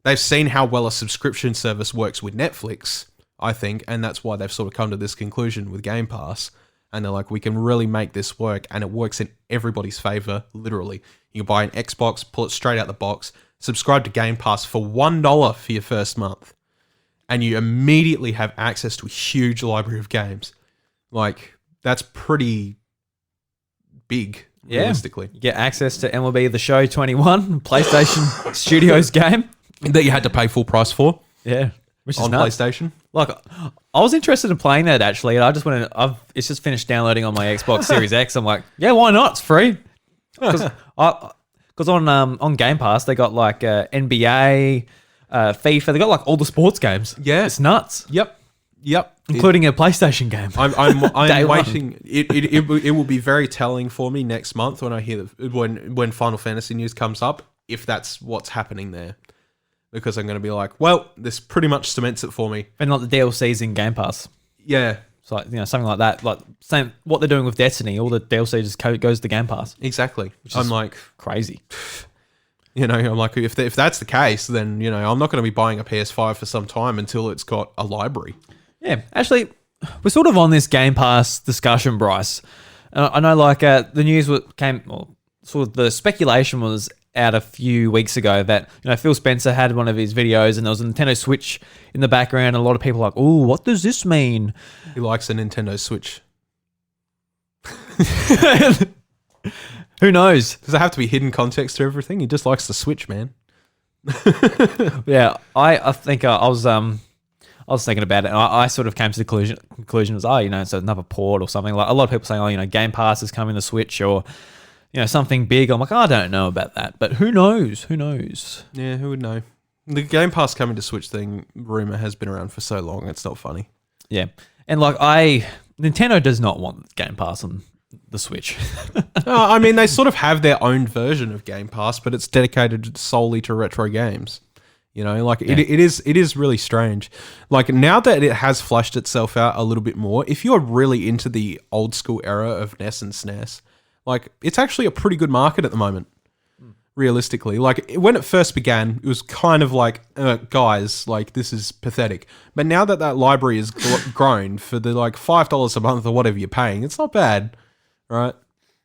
They've seen how well a subscription service works with Netflix, I think, and that's why they've sort of come to this conclusion with Game Pass. And they're like, we can really make this work, and it works in everybody's favor, literally. You can buy an Xbox, pull it straight out the box, subscribe to Game Pass for $1 for your first month, and you immediately have access to a huge library of games. Like, that's pretty big, realistically. You get access to MLB The Show 21, PlayStation Studios game. That you had to pay full price for. Yeah. Which is on nuts. PlayStation. Like, I was interested in playing that, actually. I just it's just finished downloading on my Xbox Series X. I'm like, yeah, why not? It's free. Because on Game Pass, they got like NBA, FIFA. They got like all the sports games. Yeah. It's nuts. Yep. Including a PlayStation game. I'm waiting. It will be very telling for me next month when I hear when Final Fantasy news comes up, if that's what's happening there. Because I'm going to be like, well, this pretty much cements it for me. And not the DLCs in Game Pass. Yeah. It's like, something like that. Like, same what they're doing with Destiny. All the DLC just goes to Game Pass. Exactly. I'm like, crazy. I'm like, if that's the case, then, I'm not going to be buying a PS5 for some time until it's got a library. Yeah. Actually, we're sort of on this Game Pass discussion, Bryce. I know, like, the news sort of the speculation was out a few weeks ago that, Phil Spencer had one of his videos and there was a Nintendo Switch in the background, and a lot of people were like, oh, what does this mean? He likes a Nintendo Switch. Who knows? Does there have to be hidden context to everything? He just likes the Switch, man. Yeah, I think I was thinking about it, and I sort of came to the conclusion was, it's another port or something. Like, a lot of people saying, Game Pass is coming to Switch, or something big. I'm like, I don't know about that, but who knows? Yeah, who would know? The Game Pass coming to Switch thing rumor has been around for so long. It's not funny. Yeah, and like Nintendo does not want Game Pass on the Switch. I mean, they sort of have their own version of Game Pass, but it's dedicated solely to retro games. It is really strange. Like, now that it has fleshed itself out a little bit more, if you're really into the old school era of NES and SNES, like, it's actually a pretty good market at the moment, realistically. Like, when it first began, it was kind of like, guys, like, this is pathetic. But now that library is grown for the, like, $5 a month or whatever you're paying, it's not bad, right?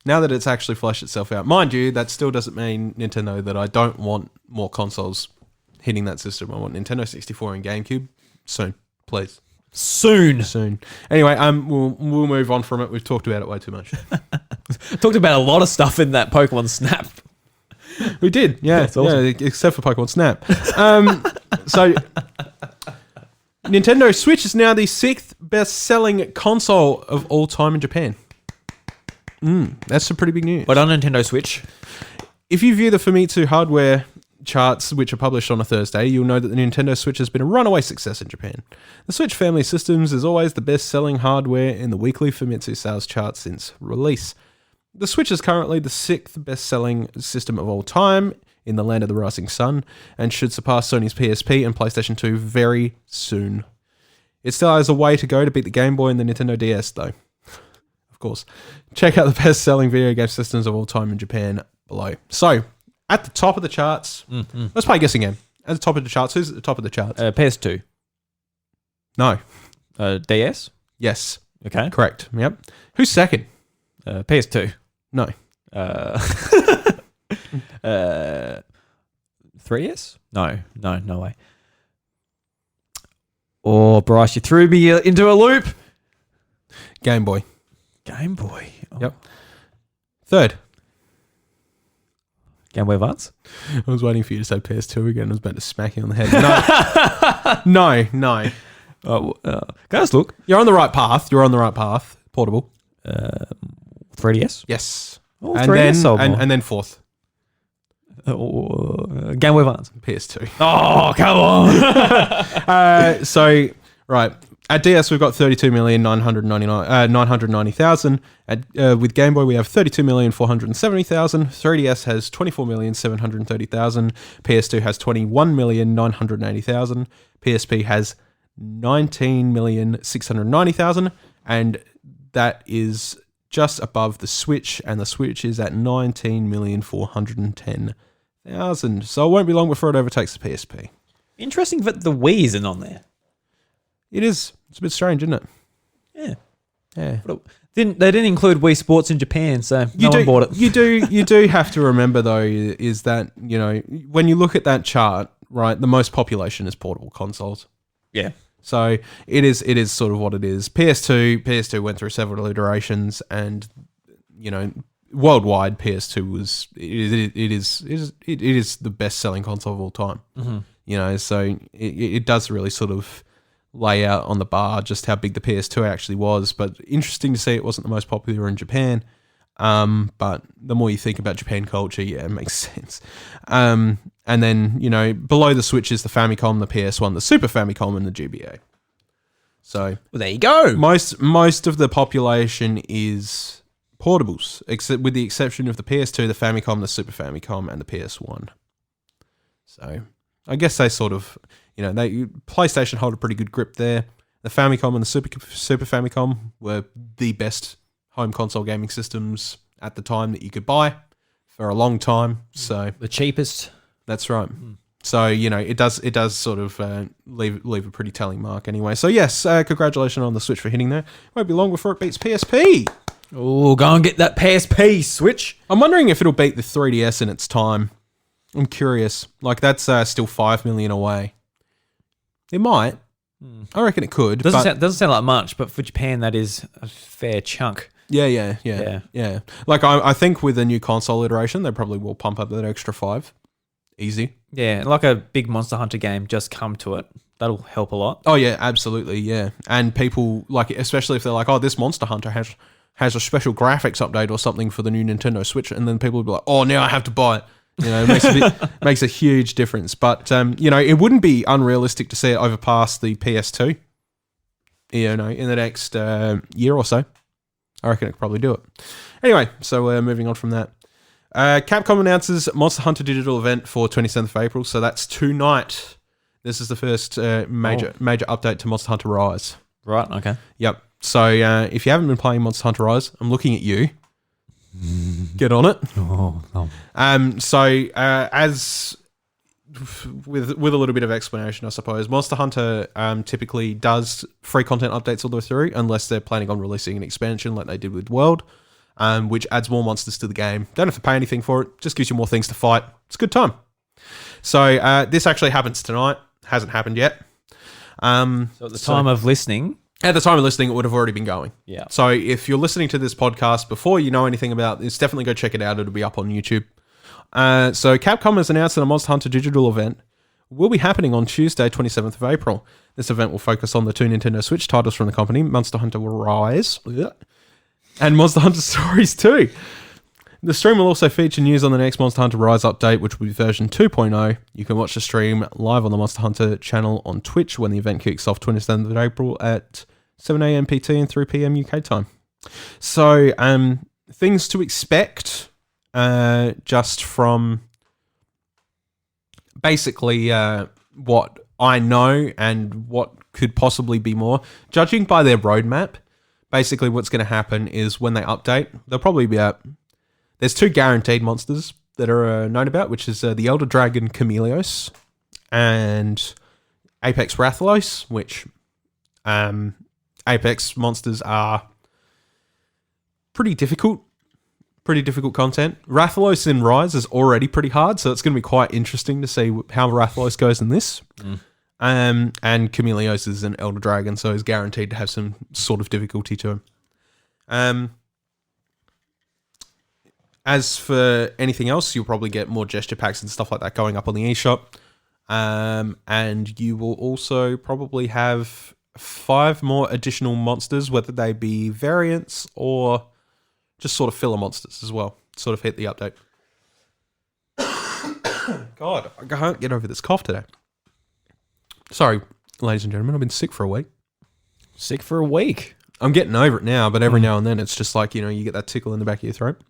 Now that it's actually fleshed itself out. Mind you, that still doesn't mean, Nintendo, that I don't want more consoles hitting that system. I want Nintendo 64 and GameCube soon, please. Soon. Anyway, we'll move on from it. We've talked about it way too much. Talked about a lot of stuff in that Pokemon Snap. We did, yeah. That's awesome. Yeah, except for Pokemon Snap. So Nintendo Switch is now the 6th best-selling console of all time in Japan. That's some pretty big news. But on Nintendo Switch, If you view the Famitsu hardware charts, which are published on a Thursday, you'll know that the Nintendo Switch has been a runaway success in Japan. The Switch family of systems is always the best-selling hardware in the weekly Famitsu sales chart since release. The Switch is currently the 6th best-selling system of all time in the land of the rising sun, and should surpass Sony's PSP and PlayStation 2 very soon. It still has a way to go to beat the Game Boy and the Nintendo DS, though. Of course. Check out the best-selling video game systems of all time in Japan below. So, at the top of the charts, let's play a guessing game. At the top of the charts, who's at the top of the charts? PS2. No. DS? Yes. Okay. Correct. Yep. Who's second? PS2. No. 3DS? No way. Oh, Bryce, you threw me into a loop. Game Boy. Game Boy. Oh. Yep. Third. Game Boy Advance? I was waiting for you to say PS2 again. I was about to smack you on the head. No. No. Oh, can I just look? You're on the right path. Portable. 3DS? Yes. Oh, and 3DS and then fourth. Game Boy Advance. PS2. Oh, come on. So, right. At DS, we've got 32,990,000. With Game Boy, we have 32,470,000. 3DS has 24,730,000. PS2 has 21,980,000. PSP has 19,690,000. And that is just above the Switch, and the Switch is at 19,410,000. So it won't be long before it overtakes the PSP. Interesting that the Wii isn't on there. It is. It's a bit strange, isn't it? Yeah. Yeah. They didn't include Wii Sports in Japan, so no one bought it. You do have to remember, though, is that, when you look at that chart, right, the most population is portable consoles. Yeah. So it is sort of what it is. PS2 went through several iterations, and worldwide PS2 it is the best selling console of all time. Mm-hmm. So it does really sort of lay out on the bar just how big the PS2 actually was. But interesting to see it wasn't the most popular in Japan. But the more you think about Japan culture, yeah, it makes sense. And then, below the Switch is the Famicom, the PS1, the Super Famicom, and the GBA. So, well, there you go. Most of the population is portables, except with the exception of the PS2, the Famicom, the Super Famicom, and the PS1. So, I guess they sort of, PlayStation hold a pretty good grip there. The Famicom and the Super Famicom were the best home console gaming systems at the time that you could buy for a long time. So the cheapest. That's right. So, it does sort of leave a pretty telling mark anyway. So, yes, congratulations on the Switch for hitting there. Won't be long before it beats PSP. Oh, go and get that PSP Switch. I'm wondering if it'll beat the 3DS in its time. I'm curious. Like, that's still 5 million away. It might. I reckon it could. Doesn't sound like much, but for Japan, that is a fair chunk. Yeah. Like, I think with a new console iteration, they probably will pump up that extra 5. Easy. Yeah, like a big Monster Hunter game, just come to it. That'll help a lot. Oh, yeah, absolutely, yeah. And people, like, especially if they're like, oh, this Monster Hunter has a special graphics update or something for the new Nintendo Switch, and then people will be like, oh, now I have to buy it. It makes a huge difference. But, it wouldn't be unrealistic to see it overpass the PS2, in the next year or so. I reckon it could probably do it. Anyway, so moving on from that. Capcom announces Monster Hunter Digital event for 27th of April, so that's tonight. This is the first major update to Monster Hunter Rise. Right, okay. Yep. So if you haven't been playing Monster Hunter Rise, I'm looking at you. Get on it. Oh, no. As with a little bit of explanation, I suppose, Monster Hunter typically does free content updates all the way through, unless they're planning on releasing an expansion like they did with World. Which adds more monsters to the game. Don't have to pay anything for it. Just gives you more things to fight. It's a good time. So this actually happens tonight. Hasn't happened yet. So at the time of listening... At the time of listening, it would have already been going. Yeah. So if you're listening to this podcast before you know anything about this, definitely go check it out. It'll be up on YouTube. So Capcom has announced that a Monster Hunter Digital event will be happening on Tuesday, 27th of April. This event will focus on the 2 Nintendo Switch titles from the company, Monster Hunter Rise and Monster Hunter Stories 2. The stream will also feature news on the next Monster Hunter Rise update, which will be version 2.0. You can watch the stream live on the Monster Hunter channel on Twitch when the event kicks off 27th of April at 7 a.m. PT and 3 p.m. UK time. So, things to expect just from basically what I know and what could possibly be more. Judging by their roadmap, basically what's going to happen is when they update, they'll probably be out. There's 2 guaranteed monsters that are known about, which is the Elder Dragon Chameleos and Apex Rathalos, which Apex monsters are pretty difficult content. Rathalos in Rise is already pretty hard, so it's going to be quite interesting to see how Rathalos goes in this. And Chameleos is an Elder Dragon, so he's guaranteed to have some sort of difficulty to him. As for anything else, you'll probably get more gesture packs and stuff like that going up on the eShop. And you will also probably have 5 more additional monsters, whether they be variants or just sort of filler monsters as well. Sort of hit the update. God, I can't get over this cough today. Sorry, ladies and gentlemen, I've been sick for a week. Sick for a week. I'm getting over it now, but every now and then it's just like, you get that tickle in the back of your throat.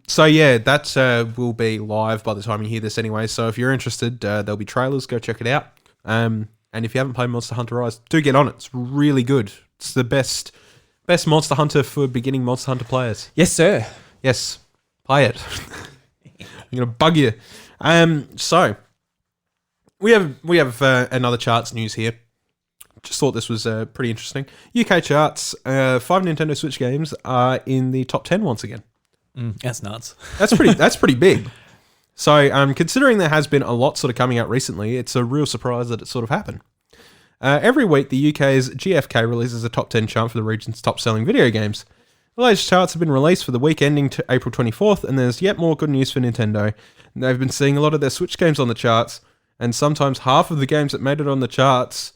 So yeah, that will be live by the time you hear this anyway. So if you're interested, there'll be trailers. Go check it out. And if you haven't played Monster Hunter Rise, do get on it. It's really good. It's the best Monster Hunter for beginning Monster Hunter players. Yes, sir. Yes, play it. I'm gonna bug you. So we have another charts news here. Just thought this was pretty interesting. UK charts, 5 Nintendo Switch games are in the top 10 once again. That's nuts. That's pretty big. So, considering there has been a lot sort of coming out recently, it's a real surprise that it sort of happened. Every week, the UK's GFK releases a top 10 chart for the region's top-selling video games. The latest charts have been released for the week ending to April 24th, and there's yet more good news for Nintendo. They've been seeing a lot of their Switch games on the charts, and sometimes half of the games that made it on the charts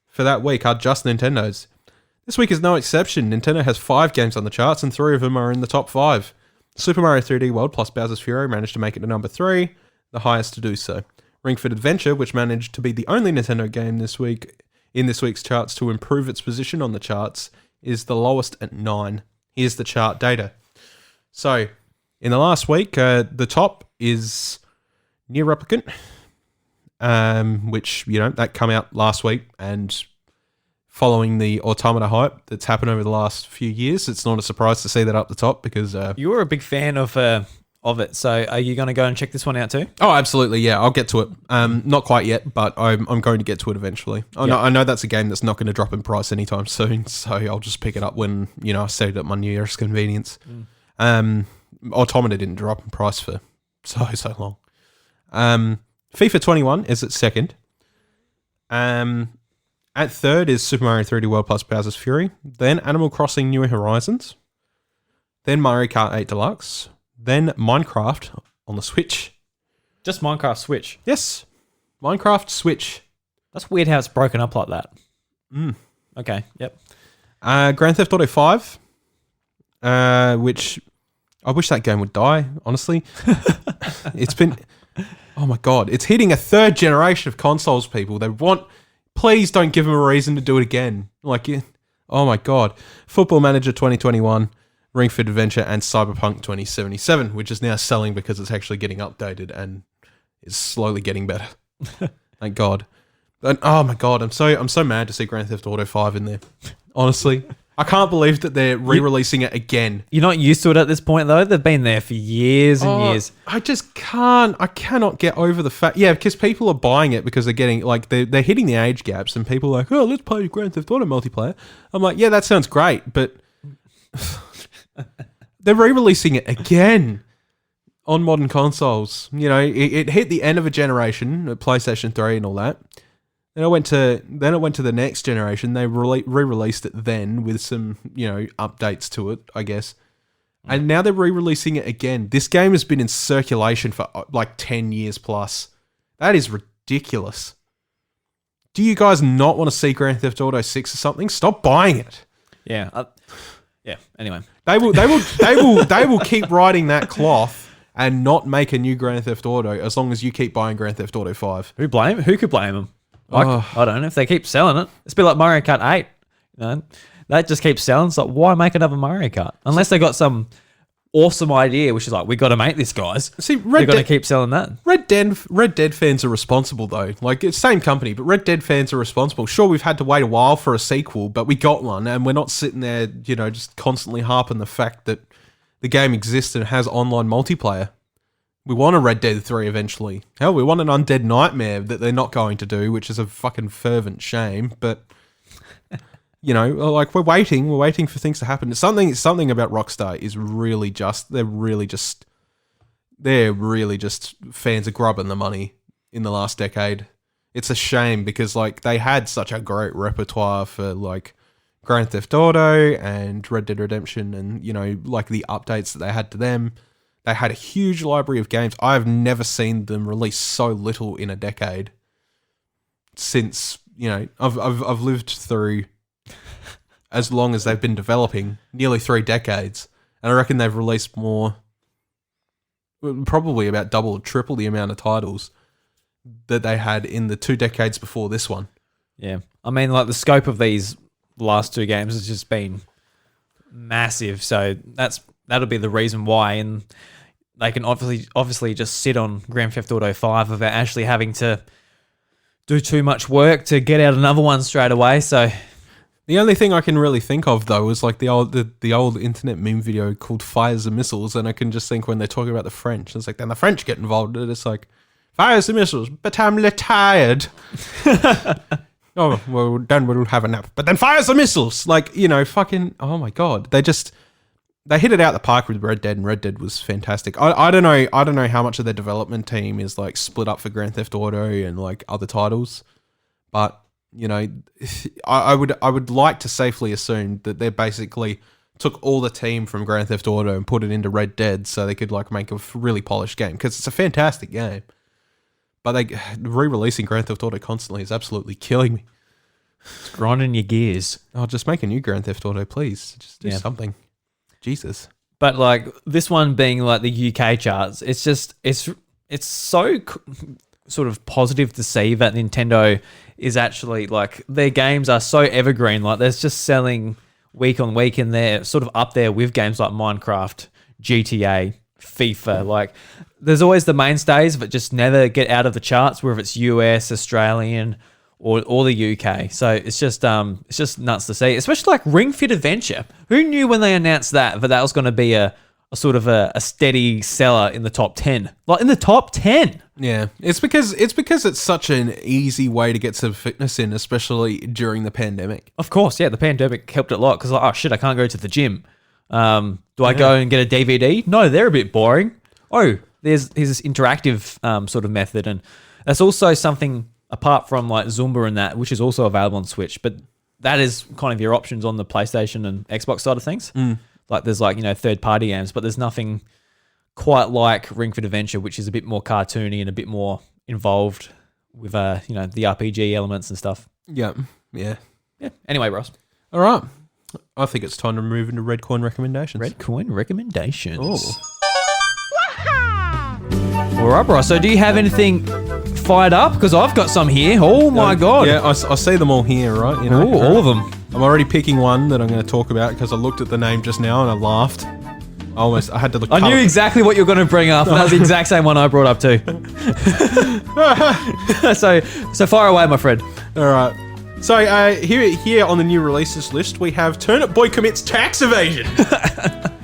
for that week are just Nintendo's. This week is no exception. Nintendo has 5 games on the charts, and 3 of them are in the top 5. Super Mario 3D World plus Bowser's Fury managed to make it to number 3, the highest to do so. Ring Fit Adventure, which managed to be the only Nintendo game this week in this week's charts to improve its position on the charts, is the lowest at 9. Here's the chart data. So, in the last week, the top is Nier Replicant, which, that come out last week, and following the Automata hype that's happened over the last few years, it's not a surprise to see that up the top because... you were a big fan of it, so are you going to go and check this one out too? Oh, absolutely, yeah, I'll get to it. Not quite yet, but I'm going to get to it eventually. I know that's a game that's not going to drop in price anytime soon, so I'll just pick it up when, I set it at my New Year's convenience. Automata didn't drop in price for so long. FIFA 21 is at second. At third is Super Mario 3D World plus Bowser's Fury. Then Animal Crossing New Horizons. Then Mario Kart 8 Deluxe. Then Minecraft on the Switch. Just Minecraft Switch? Yes. Minecraft Switch. That's weird how it's broken up like that. Okay, yep. Grand Theft Auto 5. Which I wish that game would die, honestly. It's been... Oh my God. It's hitting a 3rd generation of consoles, people. Please don't give them a reason to do it again. Oh my God. Football Manager 2021, Ring Fit Adventure, and Cyberpunk 2077, which is now selling because it's actually getting updated and is slowly getting better. Thank God. But, oh my God, I'm so mad to see Grand Theft Auto 5 in there. Honestly. I can't believe that they're re-releasing it again. You're not used to it at this point, though? They've been there for years and years. I just cannot get over the fact... Yeah, because people are buying it because they're getting... They're hitting the age gaps and people are like, oh, let's play Grand Theft Auto multiplayer. I'm like, yeah, that sounds great, but... they're re-releasing it again on modern consoles. It hit the end of a generation, PlayStation 3 and all that. Then it went to the next generation. They re-released it then with some, updates to it, I guess. And now they're re-releasing it again. This game has been in circulation for 10 years plus. That is ridiculous. ridiculous. Do you guys not want to see Grand Theft Auto 6 or something? Stop buying it. Yeah. Anyway, They will keep riding that cloth and not make a new Grand Theft Auto as long as you keep buying Grand Theft Auto 5. Who could blame them? I don't know. If they keep selling it, it's a bit like Mario Kart 8. You know, that just keeps selling. It's like, why make another Mario Kart? Unless they got some awesome idea, which is like, we got to make this, guys. See, They're going to keep selling that. Red Dead fans are responsible though. Like, it's same company, but Red Dead fans are responsible. Sure, we've had to wait a while for a sequel, but we got one, and we're not sitting there, you know, just constantly harping the fact that the game exists and has online multiplayer. We want a Red Dead 3 eventually. Hell, we want an Undead Nightmare that they're not going to do, which is a fucking fervent shame, but you know, like, we're waiting for things to happen. Something about Rockstar is really just, they're really just fans of grubbing the money in the last decade. It's a shame because, like, they had such a great repertoire for, like, Grand Theft Auto and Red Dead Redemption and, you know, like, the updates that they had to them. They had a huge library of games. I've never seen them release so little in a decade since, you know, I've lived through as long as they've been developing, nearly 3 decades. And I reckon they've released more, probably about double or triple the amount of titles that they had in the 2 decades before this one. Yeah. I mean, like, the scope of these last 2 games has just been massive. So that'll be the reason why. And they can obviously just sit on Grand Theft Auto 5 without actually having to do too much work to get out another one straight away. So the only thing I can really think of, though, is like the old internet meme video called Fires and Missiles, and I can just think when they're talking about the French, it's like, then the French get involved, and it's like, Fires and Missiles, but I'm tired. Oh, well, then we'll have a nap. But then Fires and Missiles! Like, you know, fucking, oh my God. They hit it out the park with Red Dead, and Red Dead was fantastic. I don't know how much of their development team is, like, split up for Grand Theft Auto and, like, other titles, but you know, I would like to safely assume that they basically took all the team from Grand Theft Auto and put it into Red Dead so they could, like, make a really polished game, because it's a fantastic game. But they re-releasing Grand Theft Auto constantly is absolutely killing me. It's grinding your gears. Oh, just make a new Grand Theft Auto, please. Just do something. Jesus. But, like, this one being, like, the UK charts, it's just, it's so sort of positive to see that Nintendo is actually, like, their games are so evergreen. Like, they're just selling week on week, and they're sort of up there with games like Minecraft, GTA, FIFA. Like, there's always the mainstays that just never get out of the charts, whether it's US, Australian, or the UK. So it's just nuts to see, especially like Ring Fit Adventure. Who knew when they announced that was going to be a sort of a steady seller in the top 10? Like, in the top 10. Yeah, it's because it's such an easy way to get some fitness in, especially during the pandemic. Of course, yeah, the pandemic helped it a lot because, like, oh shit, I can't go to the gym. Do I go and get a DVD? No, they're a bit boring. Oh, here's this interactive sort of method, and that's also something apart from, like, Zumba and that, which is also available on Switch, but that is kind of your options on the PlayStation and Xbox side of things. Like, there's, like, you know, third-party games, but there's nothing quite like Ring Fit Adventure, which is a bit more cartoony and a bit more involved with, you know, the RPG elements and stuff. Yeah. Anyway, Ross. All right. I think it's time to move into Red Coin recommendations. Red Coin recommendations. All right, Ross. So do you have anything fired up? Because I've got some here. Oh, my God. Yeah, I see them all here, right? You know, ooh, all of them. I'm already picking one that I'm going to talk about because I looked at the name just now and I laughed. I had to look. I knew exactly what you were going to bring up. That was the exact same one I brought up too. So far away, my friend. All right. So here on the new releases list, we have Turnip Boy commits tax evasion.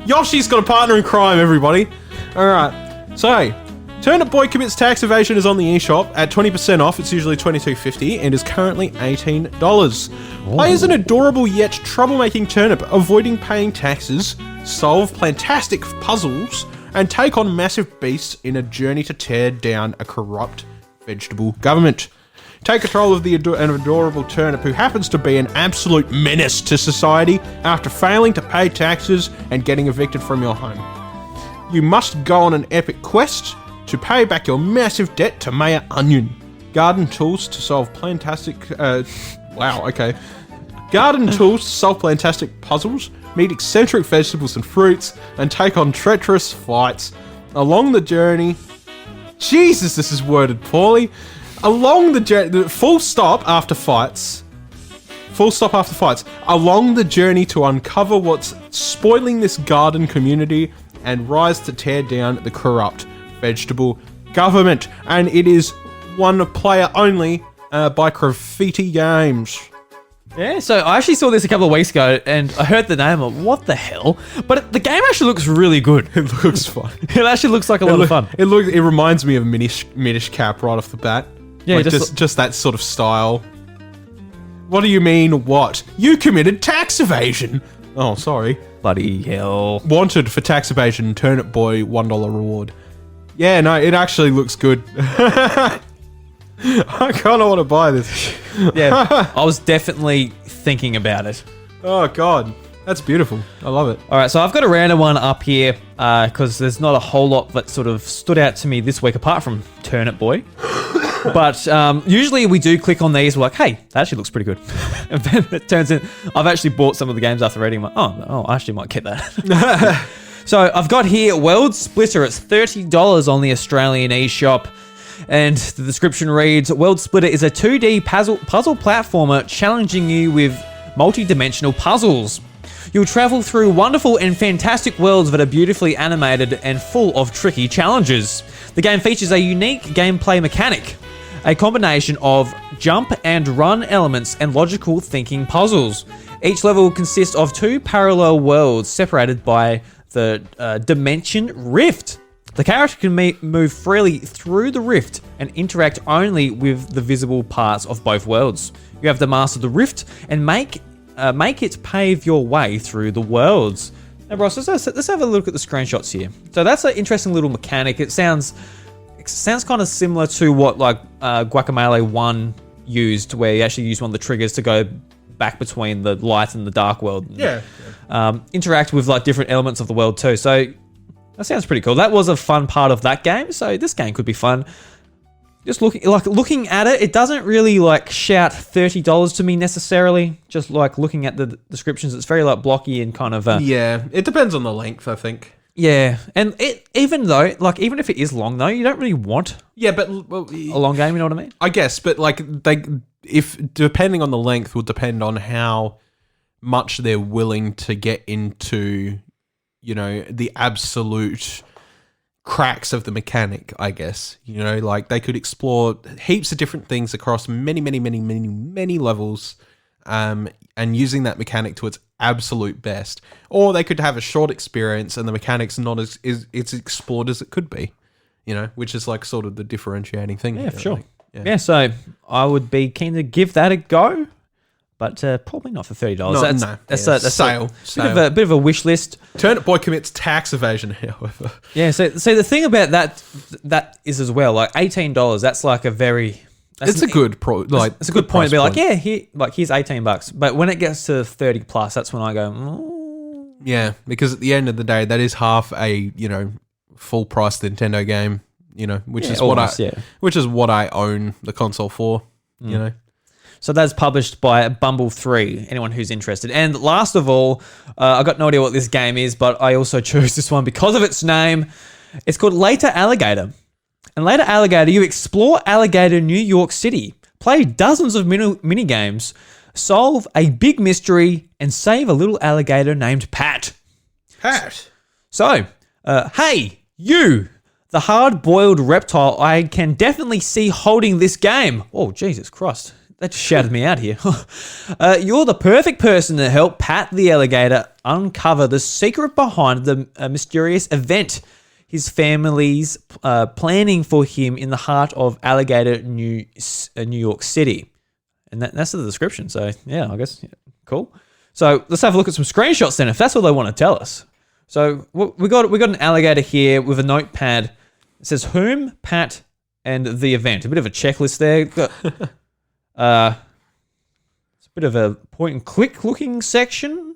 Yoshi's got a partner in crime, everybody. All right. So Turnip Boy commits tax evasion is on the eShop at 20% off. It's usually $22.50 and is currently $18. Play as an adorable yet troublemaking turnip, avoiding paying taxes, solve plantastic puzzles, and take on massive beasts in a journey to tear down a corrupt vegetable government. Take control of an adorable turnip who happens to be an absolute menace to society after failing to pay taxes and getting evicted from your home. You must go on an epic quest to pay back your massive debt to Mayor Onion. garden tools to solve plantastic... wow, okay. Garden tools to solve plantastic puzzles, meet eccentric vegetables and fruits, and take on treacherous fights. Along the journey... Jesus, this is worded poorly. Along the journey... Full stop after fights. Along the journey to uncover what's spoiling this garden community and rise to tear down the corrupt vegetable government. And it is one player only by Graffiti Games. Yeah, so I actually saw this a couple of weeks ago, and I heard the name of what the hell, but the game actually looks really good. It looks fun. It actually looks like a lot of fun. It reminds me of Minish Cap right off the bat. Yeah, like just that sort of style. What do you mean, what? You committed tax evasion! Oh, sorry. Bloody hell. Wanted for tax evasion, Turnip Boy, $1 reward. Yeah, no, it actually looks good. I kind of want to buy this. Yeah, I was definitely thinking about it. Oh, God. That's beautiful. I love it. All right, so I've got a random one up here because there's not a whole lot that sort of stood out to me this week apart from Turnip Boy. But usually we do click on these. We're like, hey, that actually looks pretty good. And then it turns in, I've actually bought some of the games after reading. I'm like, oh, I actually might get that. So I've got here World Splitter. It's $30 on the Australian eShop. And the description reads, World Splitter is a 2D puzzle platformer challenging you with multi-dimensional puzzles. You'll travel through wonderful and fantastic worlds that are beautifully animated and full of tricky challenges. The game features a unique gameplay mechanic, a combination of jump and run elements and logical thinking puzzles. Each level consists of 2 parallel worlds separated by the dimension rift. The character can move freely through the rift and interact only with the visible parts of both worlds. You have to master the rift and make it pave your way through the worlds. Now, Ross, let's have a look at the screenshots here. So that's an interesting little mechanic. It sounds kind of similar to what like Guacamelee 1 used, where you actually use one of the triggers to go back between the light and the dark world. Yeah. Interact with like different elements of the world too. So that sounds pretty cool. That was a fun part of that game. So this game could be fun. Just looking at it, it doesn't really like shout $30 to me necessarily. Just like looking at the descriptions, it's very like blocky and kind of. Yeah, it depends on the length, I think. Yeah, and even if it is long though, you don't really want. Yeah, but a long game. You know what I mean? I guess, but like if depending on the length will depend on how much they're willing to get into, you know, the absolute cracks of the mechanic, I guess. You know, like they could explore heaps of different things across many levels, and using that mechanic to its absolute best. Or they could have a short experience and the mechanic's not as explored as it could be, you know, which is like sort of the differentiating thing. Yeah, for sure. Like, yeah, so I would be keen to give that a go. But probably not for $30. That's a sale. Bit of a wish list. Turnip Boy commits tax evasion, however. Yeah. So the thing about that is as well, like $18. That's like a very. It's a good it's a good point to be like, yeah, here's $18. But when it gets to 30 plus, that's when I go. Mm. Yeah, because at the end of the day, that is half a full price Nintendo game. Which is what I own the console for. You know. So that's published by Bumble 3, anyone who's interested. And last of all, I got no idea what this game is, but I also chose this one because of its name. It's called Later Alligator. And Later Alligator, you explore Alligator, New York City, play dozens of mini games, solve a big mystery, and save a little alligator named Pat. Pat? So, hey, you, the hard-boiled reptile I can definitely see holding this game. Oh, Jesus Christ. That just shouted me out here. You're the perfect person to help Pat the alligator uncover the secret behind the mysterious event his family's planning for him in the heart of Alligator, New York City. And that's the description. So, yeah, I guess, cool. So let's have a look at some screenshots then, if that's what they want to tell us. So we got an alligator here with a notepad. It says whom, Pat, and the event. A bit of a checklist there. It's a bit of a point and click looking section.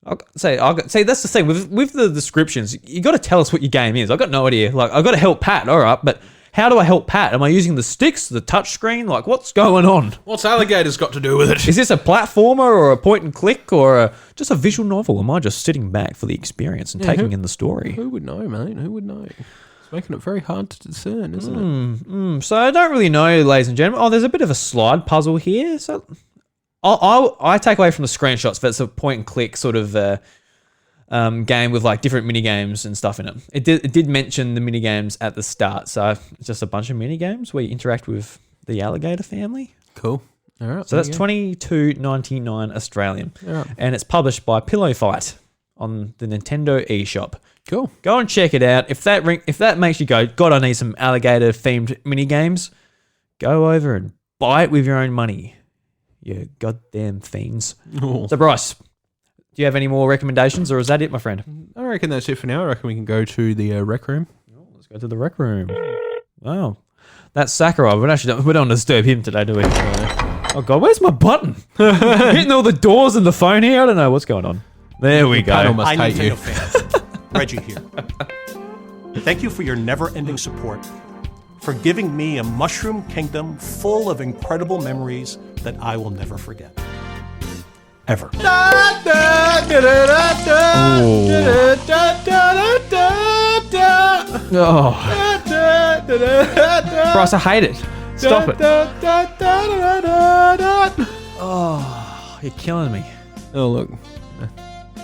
I'll say that's the thing with the descriptions. You got to tell us what your game is. I've got no idea. Like I've got to help Pat, all right, but how do I help Pat? Am I using the sticks, the touch screen? Like, what's going on? What's Alligator's got to do with it? What's going on? Like, what's going on? What's going on? What's Alligator's got to do with it? Is this a platformer or a point and click or just a visual novel? Am I just sitting back for the experience and taking in the story? Who would know, mate? Who would know? It's making it very hard to discern, isn't it? So I don't really know, ladies and gentlemen. Oh, there's a bit of a slide puzzle here. So I take away from the screenshots that it's a point and click sort of game with like different mini games and stuff in it. It did mention the mini games at the start, so it's just a bunch of mini games where you interact with the Alligator family. Cool. All right. So that's $22.99 Australian, Yeah. and it's published by Pillow Fight on the Nintendo eShop. Cool. Go and check it out. If that makes you go, God, I need some Alligator themed mini games, go over and buy it with your own money. You goddamn fiends. Oh. So Bryce, do you have any more recommendations, or is that it, my friend? I reckon that's it for now. I reckon we can go to the rec room. Oh, let's go to the rec room. Wow. That's Sakurai. We don't want to disturb him today, do we? Oh, God, where's my button? Hitting all the doors and the phone here. I don't know what's going on. There we Panel go. must Hi, hate you. Nintendo fans. Reggie here. Thank you for your never-ending support, for giving me a mushroom kingdom full of incredible memories that I will never forget. Ever. Oh. Bryce, I hate it. Stop it. Oh, you're killing me. Oh, look.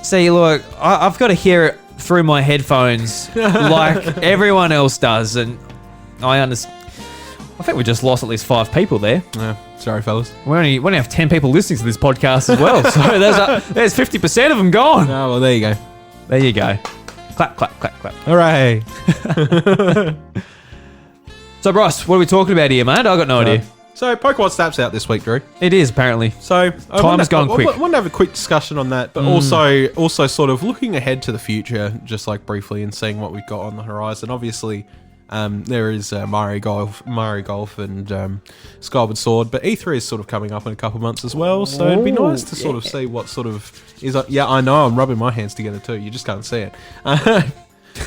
See, look, I've got to hear it through my headphones like everyone else does, and I understand. I think we just lost at least 5 people there. Yeah, sorry, fellas. We only have 10 people listening to this podcast as well, so there's 50% of them gone. Oh, well, there you go. There you go. Clap, clap, clap, clap. Hooray. So, Bryce, what are we talking about here, mate? I got no idea. So, Pokemon Snap's out this week, Drew. It is, apparently. So, Time's gone quick. I want to have a quick discussion on that, but also sort of looking ahead to the future, just like briefly, and seeing what we've got on the horizon. Obviously, there is Mario Golf, and Skyward Sword, but E3 is sort of coming up in a couple of months as well. So it'd be nice to sort of see what sort of is. Yeah, I know I'm rubbing my hands together too. You just can't see it.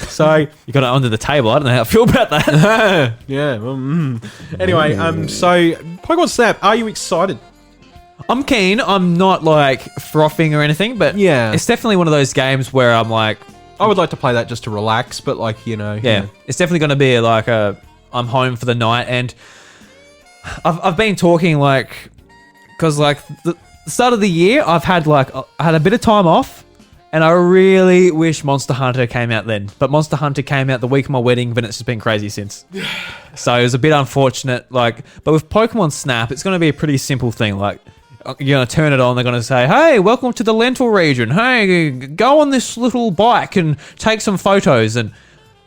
So You got it under the table. I don't know how I feel about that. yeah. Well, Anyway, so Pokemon Snap, are you excited? I'm keen. I'm not like frothing or anything, but Yeah. it's definitely one of those games where I'm like, I would like to play that just to relax, but like yeah, it's definitely going to be like I'm home for the night, and I've been talking like, because like the start of the year I had a bit of time off, and I really wish Monster Hunter came out then, but Monster Hunter came out the week of my wedding, but it's just been crazy since. So it was a bit unfortunate, but with Pokemon Snap, it's going to be a pretty simple thing. Like, you're going to turn it on, they're going to say, hey, welcome to the Lentil region. Hey, go on this little bike and take some photos. And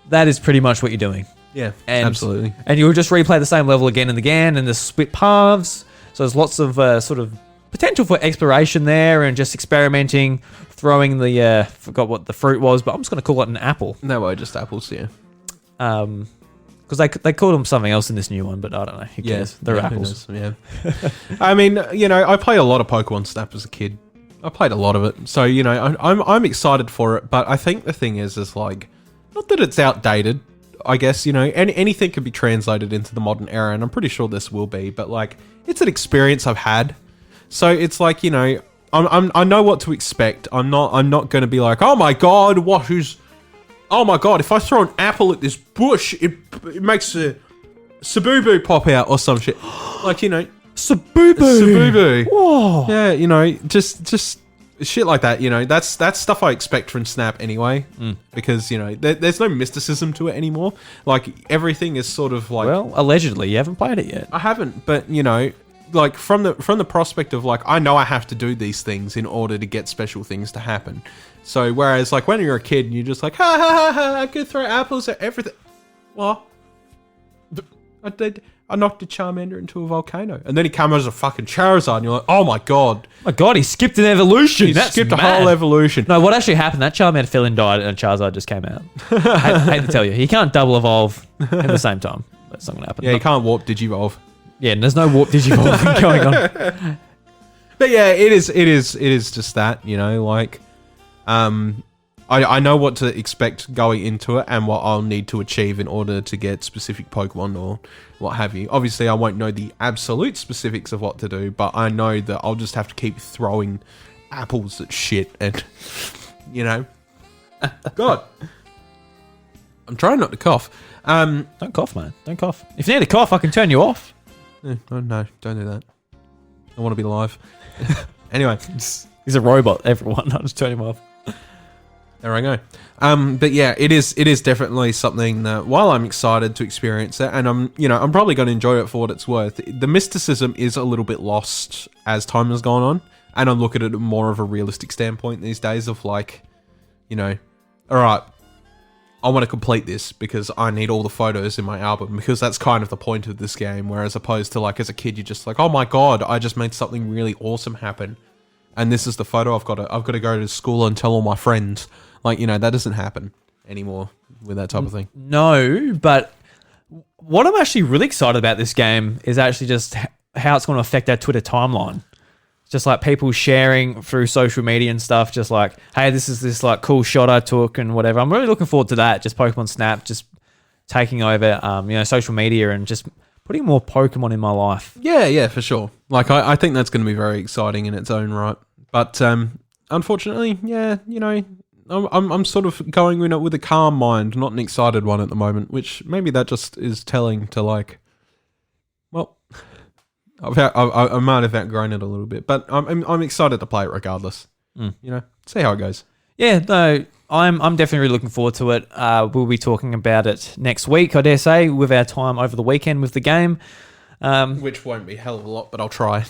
that is pretty much what you're doing. Yeah, And, absolutely. And you'll just replay the same level again and again, and there's split paths. So there's lots of sort of potential for exploration there and just experimenting, throwing the, forgot what the fruit was, but I'm just going to call it an apple. No, just apples, yeah. Because they called them something else in this new one, but I don't know. Who cares? They're apples. Yeah. I mean, I played a lot of Pokemon Snap as a kid. I played a lot of it, so I'm excited for it. But I think the thing is like, not that it's outdated. I guess anything can be translated into the modern era, and I'm pretty sure this will be. But like, it's an experience I've had, so it's like I know what to expect. I'm not going to be like, oh my god, oh my god, if I throw an apple at this bush, it makes a Sabubu pop out or some shit. Like, Sabubu. Whoa. Yeah, just shit like that, that's stuff I expect from Snap anyway. Because, there's no mysticism to it anymore. Like, everything is sort of like... Well, allegedly, you haven't played it yet. I haven't, but, like, from the prospect of, like, I know I have to do these things in order to get special things to happen. So, whereas, like, when you're a kid and you're just like, ha, ha, ha, ha, I could throw apples at everything. What? I knocked a Charmander into a volcano. And then he came as a fucking Charizard and you're like, oh my god. My god, he skipped an evolution. He That's skipped mad. a whole evolution. No, what actually happened, that Charmander fell and died and Charizard just came out. I hate to tell you. He can't double evolve at the same time. That's not going to happen. Yeah, you can't warp Digivolve. Yeah, and there's no warp Digivolving going on. But yeah, it is just that, like, I know what to expect going into it and what I'll need to achieve in order to get specific Pokemon or what have you. Obviously, I won't know the absolute specifics of what to do, but I know that I'll just have to keep throwing apples at shit and, you know. God. I'm trying not to cough. Don't cough, man. Don't cough. If you need a cough, I can turn you off. Oh, no, don't do that. I want to be live. Anyway. He's a robot, everyone. I'll just turn him off. There I go. But yeah, it is definitely something that while I'm excited to experience it, and I'm probably going to enjoy it for what it's worth, the mysticism is a little bit lost as time has gone on, and I look at it more of a realistic standpoint these days of like, all right, I want to complete this because I need all the photos in my album, because that's kind of the point of this game, whereas opposed to like as a kid, you're just like, oh my god, I just made something really awesome happen. And this is the photo I've got to go to school and tell all my friends. Like, that doesn't happen anymore with that type of thing. No, but what I'm actually really excited about this game is actually just how it's going to affect our Twitter timeline. Just like people sharing through social media and stuff, just like, hey, this is this like cool shot I took and whatever. I'm really looking forward to that. Just Pokemon Snap, just taking over, social media and just putting more Pokemon in my life. Yeah, for sure. Like, I think that's going to be very exciting in its own right. But unfortunately, yeah, I'm sort of going in it with a calm mind, not an excited one at the moment, which maybe that just is telling to like, well, I might have outgrown it a little bit, but I'm excited to play it regardless. See how it goes. Yeah, no, I'm definitely really looking forward to it. We'll be talking about it next week, I dare say, with our time over the weekend with the game. Which won't be a hell of a lot, but I'll try.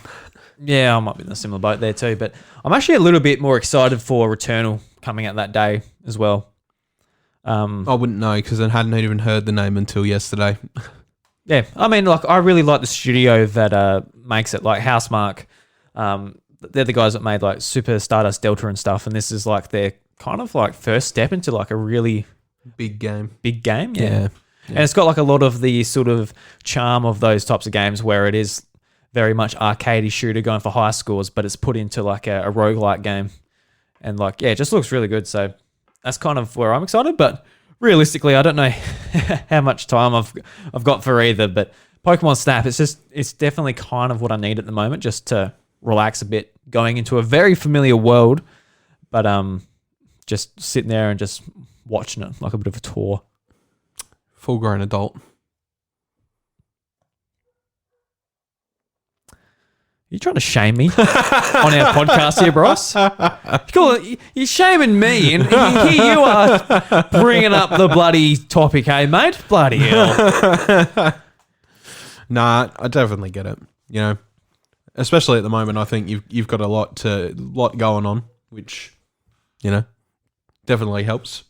Yeah, I might be in a similar boat there too, but I'm actually a little bit more excited for Returnal coming out that day as well. I wouldn't know because I hadn't even heard the name until yesterday. Yeah, I mean, like, I really like the studio that makes it, like Housemarque. They're the guys that made like Super Stardust Delta and stuff, and this is like their kind of like first step into like a really big game. Yeah. And it's got like a lot of the sort of charm of those types of games where it is very much arcadey shooter going for high scores, but it's put into like a roguelike game. And like, yeah, it just looks really good. So that's kind of where I'm excited. But realistically, I don't know how much time I've got for either. But Pokemon Snap, it's definitely kind of what I need at the moment, just to relax a bit, going into a very familiar world, but just sitting there and just watching it like a bit of a tour. Full grown adult. You trying to shame me on our podcast here, Bryce? You're shaming me, and here you are bringing up the bloody topic, hey, mate? Bloody hell. Nah, I definitely get it. Especially at the moment, I think you've got a lot going on, which, definitely helps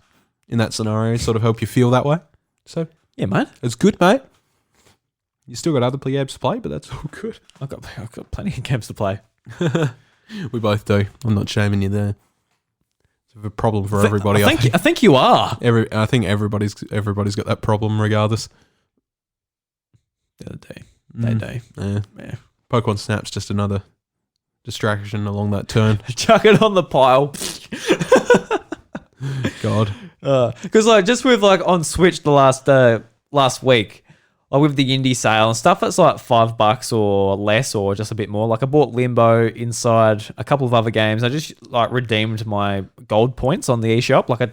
in that scenario, sort of help you feel that way. So yeah, mate. It's good, mate. You still got other games to play, but that's all good. I've got plenty of games to play. We both do. I'm not shaming you there. It's a problem for everybody. I think you are. I think everybody's got that problem regardless. The other day. They do. Yeah. Pokemon Snap's just another distraction along that turn. Chuck it on the pile. God. Because like just with like on Switch the last week, like with the indie sale and stuff, it's like $5 or less or just a bit more. Like I bought Limbo, Inside, a couple of other games. I just like redeemed my gold points on the eShop. Like I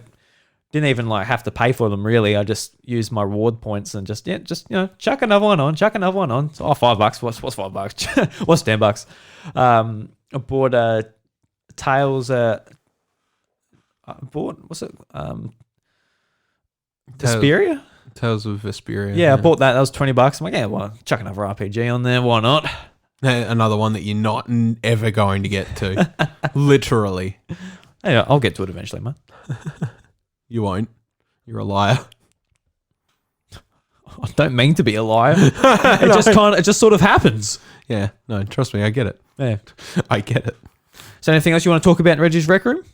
didn't even like have to pay for them really. I just used my reward points and just chuck another one on. Oh, $5. What's $5? What's $10? I bought Tales. I bought what's it? Vesperia. Tales of Vesperia. Yeah, I bought that. That was $20. I'm like, yeah, well, chuck another RPG on there. Why not? Another one that you're not ever going to get to. Literally. Hey, I'll get to it eventually, man. You won't. You're a liar. I don't mean to be a liar. It just sort of happens. Yeah. No, trust me, I get it. Yeah. I get it. So anything else you want to talk about in Reggie's Rec Room?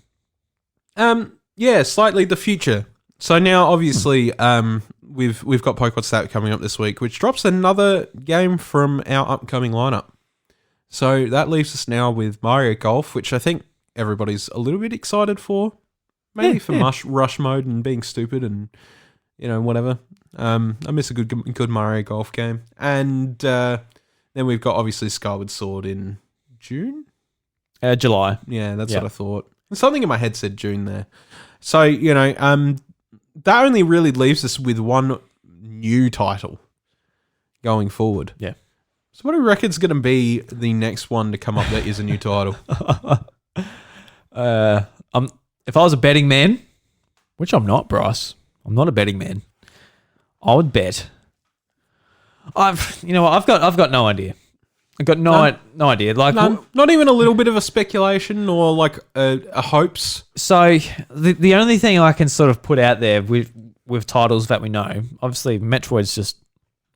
Yeah, slightly the future. So now, obviously, we've got Pokemon Snap coming up this week, which drops another game from our upcoming lineup. So that leaves us now with Mario Golf, which I think everybody's a little bit excited for. maybe for rush mode and being stupid and whatever. I miss a good Mario Golf game, and then we've got obviously Skyward Sword in June, July. Yeah, that's what I thought. Something in my head said June there. So that only really leaves us with one new title going forward. Yeah. So what do you reckon's going to be the next one to come up that is a new title? If I was a betting man, which I'm not, Bryce, I'm not a betting man, I would bet. I've got no idea. I've got no idea. Like, not even a little bit of a speculation or like a hopes. So the only thing I can sort of put out there with titles that we know, obviously Metroid's just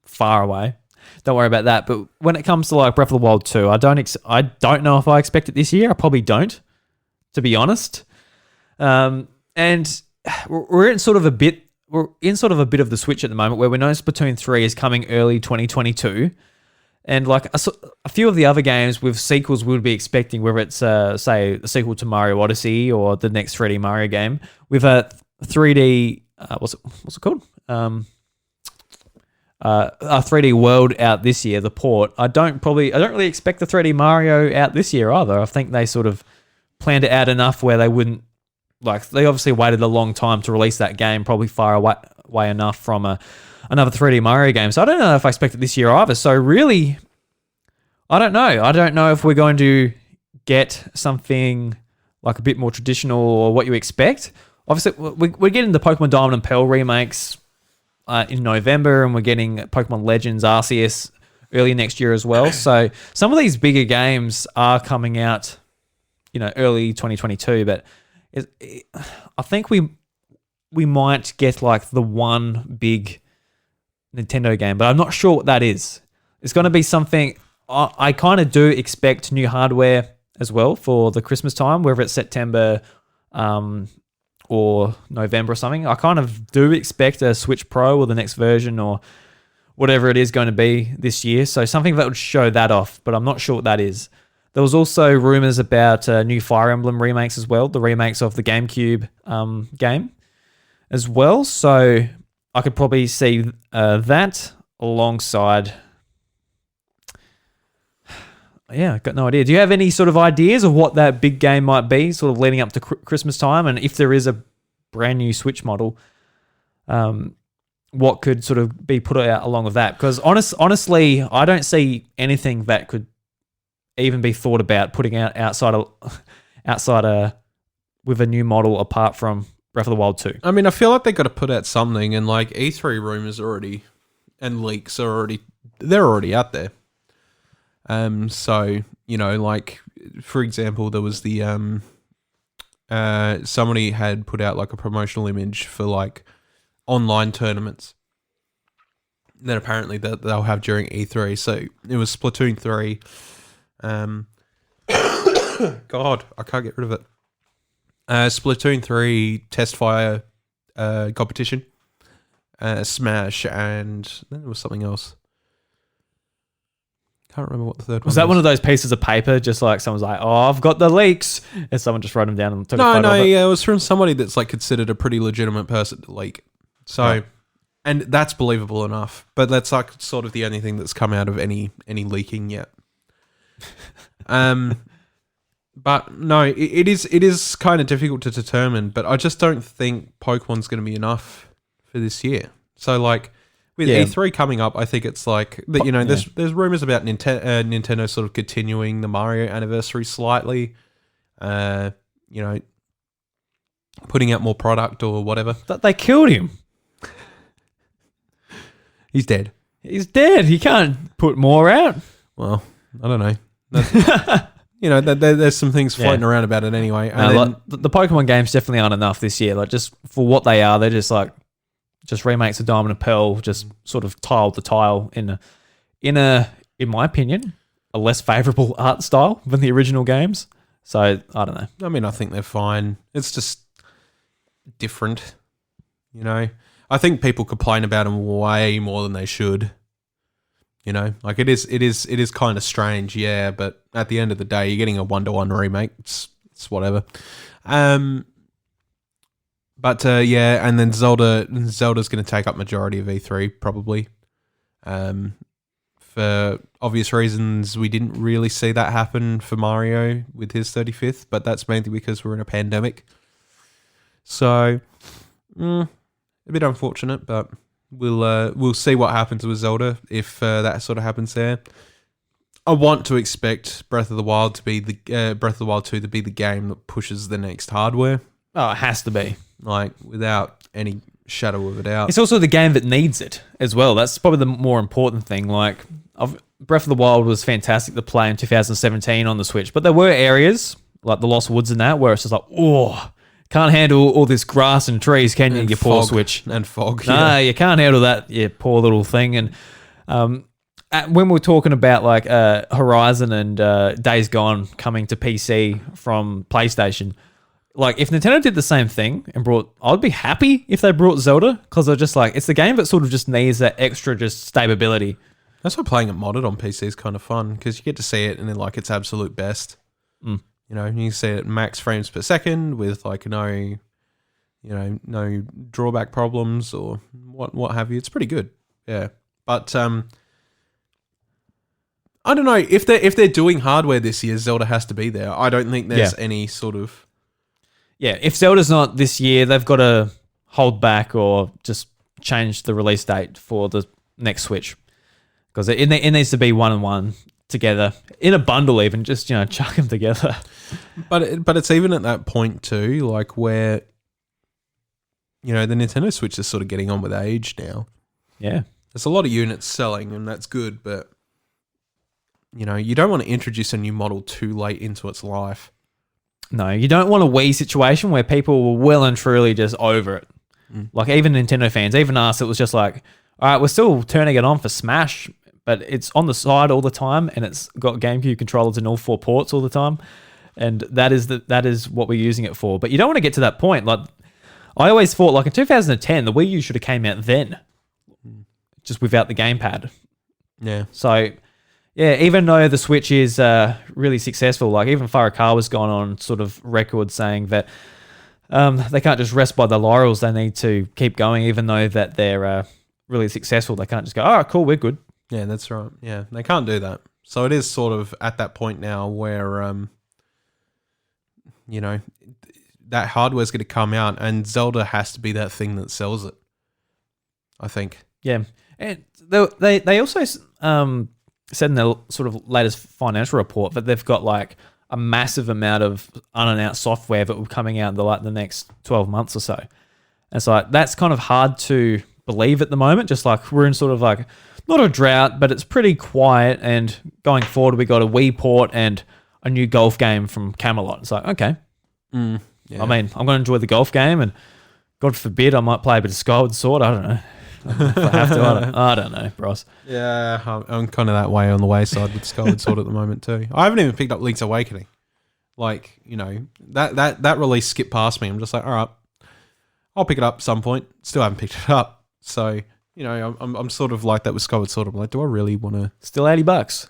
far away. Don't worry about that. But when it comes to like Breath of the Wild 2, I don't know if I expect it this year. I probably don't, to be honest. And we're in sort of a bit of the switch at the moment where we know Splatoon 3 is coming early 2022. And like a few of the other games with sequels we would be expecting, whether it's say a sequel to Mario Odyssey or the next 3D Mario game, with a 3D what's it called? A 3D World out this year, the port. I don't really expect the 3D Mario out this year either. I think they sort of planned it out enough where they wouldn't, like, they obviously waited a long time to release that game, probably far away enough from another 3D Mario game. So I don't know if I expect it this year either. So really, I don't know. I don't know if we're going to get something like a bit more traditional or what you expect. Obviously, we're getting the Pokemon Diamond and Pearl remakes in November, and we're getting Pokemon Legends Arceus early next year as well. So some of these bigger games are coming out, early 2022. But I think we might get like the one big Nintendo game, but I'm not sure what that is. It's going to be something. I kind of do expect new hardware as well for the Christmas time, whether it's September or November or something. I kind of do expect a Switch Pro or the next version or whatever it is going to be this year. So something that would show that off, but I'm not sure what that is. There was also rumors about new Fire Emblem remakes as well, the remakes of the GameCube game as well. So I could probably see that alongside. Yeah, got no idea. Do you have any sort of ideas of what that big game might be, sort of leading up to Christmas time? And if there is a brand new Switch model, what could sort of be put out along with that? Because honestly, I don't see anything that could even be thought about putting out outside with a new model apart from Breath of the Wild 2. I mean, I feel like they got to put out something, and like E3 rumors and leaks they're already out there. So, like, for example, there was the somebody had put out like a promotional image for like online tournaments that apparently they'll have during E3. So it was Splatoon 3. God, I can't get rid of it. Splatoon 3 test fire competition, Smash, and then there was something else. Can't remember what the third one was. Was that one of those pieces of paper, just like someone's like, "Oh, I've got the leaks," and someone just wrote them down and took a photo of it? Yeah, it was from somebody that's like considered a pretty legitimate person to leak. So, and that's believable enough. But that's like sort of the only thing that's come out of any leaking yet. But no, it is kind of difficult to determine. But I just don't think Pokemon's going to be enough for this year. So like with E3 coming up, I think it's like that. There's rumors about Nintendo sort of continuing the Mario anniversary slightly. Putting out more product or whatever. But they killed him. He's dead. He's dead. He can't put more out. Well, I don't know. There's some things floating around about it anyway. And the Pokemon games definitely aren't enough this year. Like, just for what they are, they're just like remakes of Diamond and Pearl, just sort of tile to tile in my opinion, a less favorable art style than the original games. So I don't know. I mean, I think they're fine. It's just different, I think people complain about them way more than they should. Like it is kind of strange, yeah. But at the end of the day, you're getting a 1-to-1 remake. It's whatever. But yeah, and then Zelda's going to take up majority of E3 probably. For obvious reasons, we didn't really see that happen for Mario with his 35th, but that's mainly because we're in a pandemic. So, a bit unfortunate, but we'll see what happens with Zelda if that sort of happens there. I want to expect Breath of the Wild to be Breath of the Wild 2 to be the game that pushes the next hardware. Oh, it has to be. Like, without any shadow of a doubt. It's also the game that needs it as well. That's probably the more important thing. Like, Breath of the Wild was fantastic to play in 2017 on the Switch, but there were areas, like the Lost Woods and that, where it's just like, oh, can't handle all this grass and trees, can you, you poor Switch? And fog. Nah, you can't handle that, you poor little thing. And when we're talking about like Horizon and Days Gone coming to PC from PlayStation, like if Nintendo did the same thing and I'd be happy if they brought Zelda, because they're just like, it's the game that sort of just needs that extra just stability. That's why playing it modded on PC is kind of fun, because you get to see it in like its absolute best. You know, you see it max frames per second with like no drawback problems or what have you. It's pretty good, yeah. But I don't know if they're doing hardware this year. Zelda has to be there. I don't think there's any sort of if Zelda's not this year, they've got to hold back or just change the release date for the next Switch, because it needs to be 1-on-1 together in a bundle, even just chuck them together. But it's even at that point too, like where the Nintendo Switch is sort of getting on with age now. Yeah, there's a lot of units selling, and that's good, but you don't want to introduce a new model too late into its life. No, you don't want a Wii situation where people were well and truly just over it. Like even Nintendo fans, even us, it was just like, all right, we're still turning it on for Smash, but it's on the side all the time, and it's got GameCube controllers in all 4 ports all the time, and that is what we're using it for. But you don't want to get to that point. Like I always thought, like in 2010, the Wii U should have came out then, just without the gamepad. Yeah. So yeah, even though the Switch is really successful, like even Furukawa's gone on sort of record saying that they can't just rest by the laurels. They need to keep going, even though that they're really successful. They can't just go, all right, cool, we're good. Yeah, that's right. Yeah, they can't do that. So it is sort of at that point now where, that hardware's going to come out, and Zelda has to be that thing that sells it, I think. Yeah. And they also said in their sort of latest financial report that they've got like a massive amount of unannounced software that will be coming out in the next 12 months or so. And so that's kind of hard to believe at the moment. Just like we're in sort of like, not a drought, but it's pretty quiet. And going forward, we got a Wii port and a new golf game from Camelot. It's like, okay. Yeah. I mean, I'm going to enjoy the golf game, and God forbid I might play a bit of Skyward Sword. I don't know. If I have to, I don't know, bros. Yeah, I'm kind of that way on the wayside with Skyward Sword at the moment too. I haven't even picked up Link's Awakening. Like, that release skipped past me. I'm just like, all right, I'll pick it up at some point. Still haven't picked it up. So, I'm sort of like that with Skyward Sword. I'm like, do I really want to? Still $80.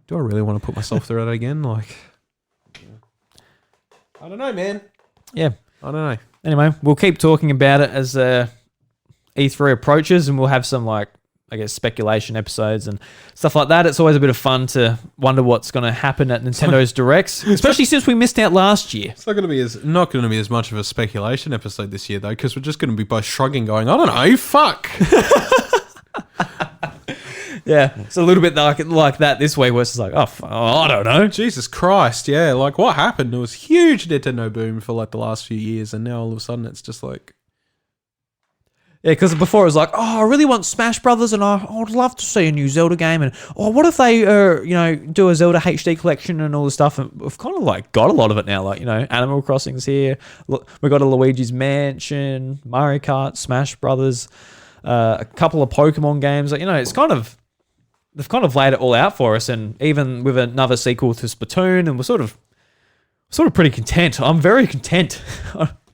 Do I really want to put myself through that again? Like, I don't know, man. Yeah, I don't know. Anyway, we'll keep talking about it as E3 approaches, and we'll have some speculation episodes and stuff like that. It's always a bit of fun to wonder what's going to happen at Nintendo's Directs, especially since we missed out last year. It's not going to be as much of a speculation episode this year though, because we're just going to be both shrugging, going, I don't know, fuck. Yeah, it's a little bit like that this week, where it's just like, I don't know. Jesus Christ, yeah, like what happened? There was huge Nintendo boom for like the last few years, and now all of a sudden it's just like. Yeah, because before it was like, I really want Smash Brothers, and I would love to see a new Zelda game, and what if they, do a Zelda HD collection and all this stuff? And we've kind of like got a lot of it now, like Animal Crossing's here. Look, we got a Luigi's Mansion, Mario Kart, Smash Brothers, a couple of Pokemon games. It's kind of they've kind of laid it all out for us, and even with another sequel to Splatoon, and we're sort of pretty content. I'm very content.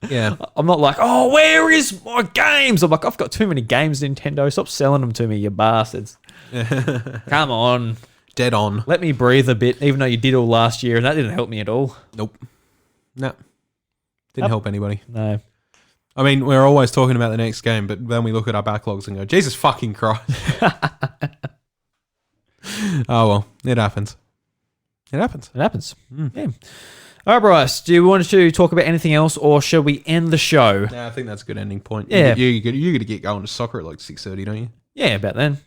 Yeah. I'm not like, where is my games? I'm like, I've got too many games, Nintendo. Stop selling them to me, you bastards. Come on. Dead on. Let me breathe a bit, even though you did all last year, and that didn't help me at all. Nope. No. Didn't help anybody. No. I mean, we're always talking about the next game, but then we look at our backlogs and go, Jesus fucking Christ. Oh, well, it happens. It happens. It happens. Yeah. All right, Bryce, do you want to talk about anything else, or shall we end the show? Yeah, I think that's a good ending point. Yeah. You're going to get going to soccer at like 6:30, don't you? Yeah, about then.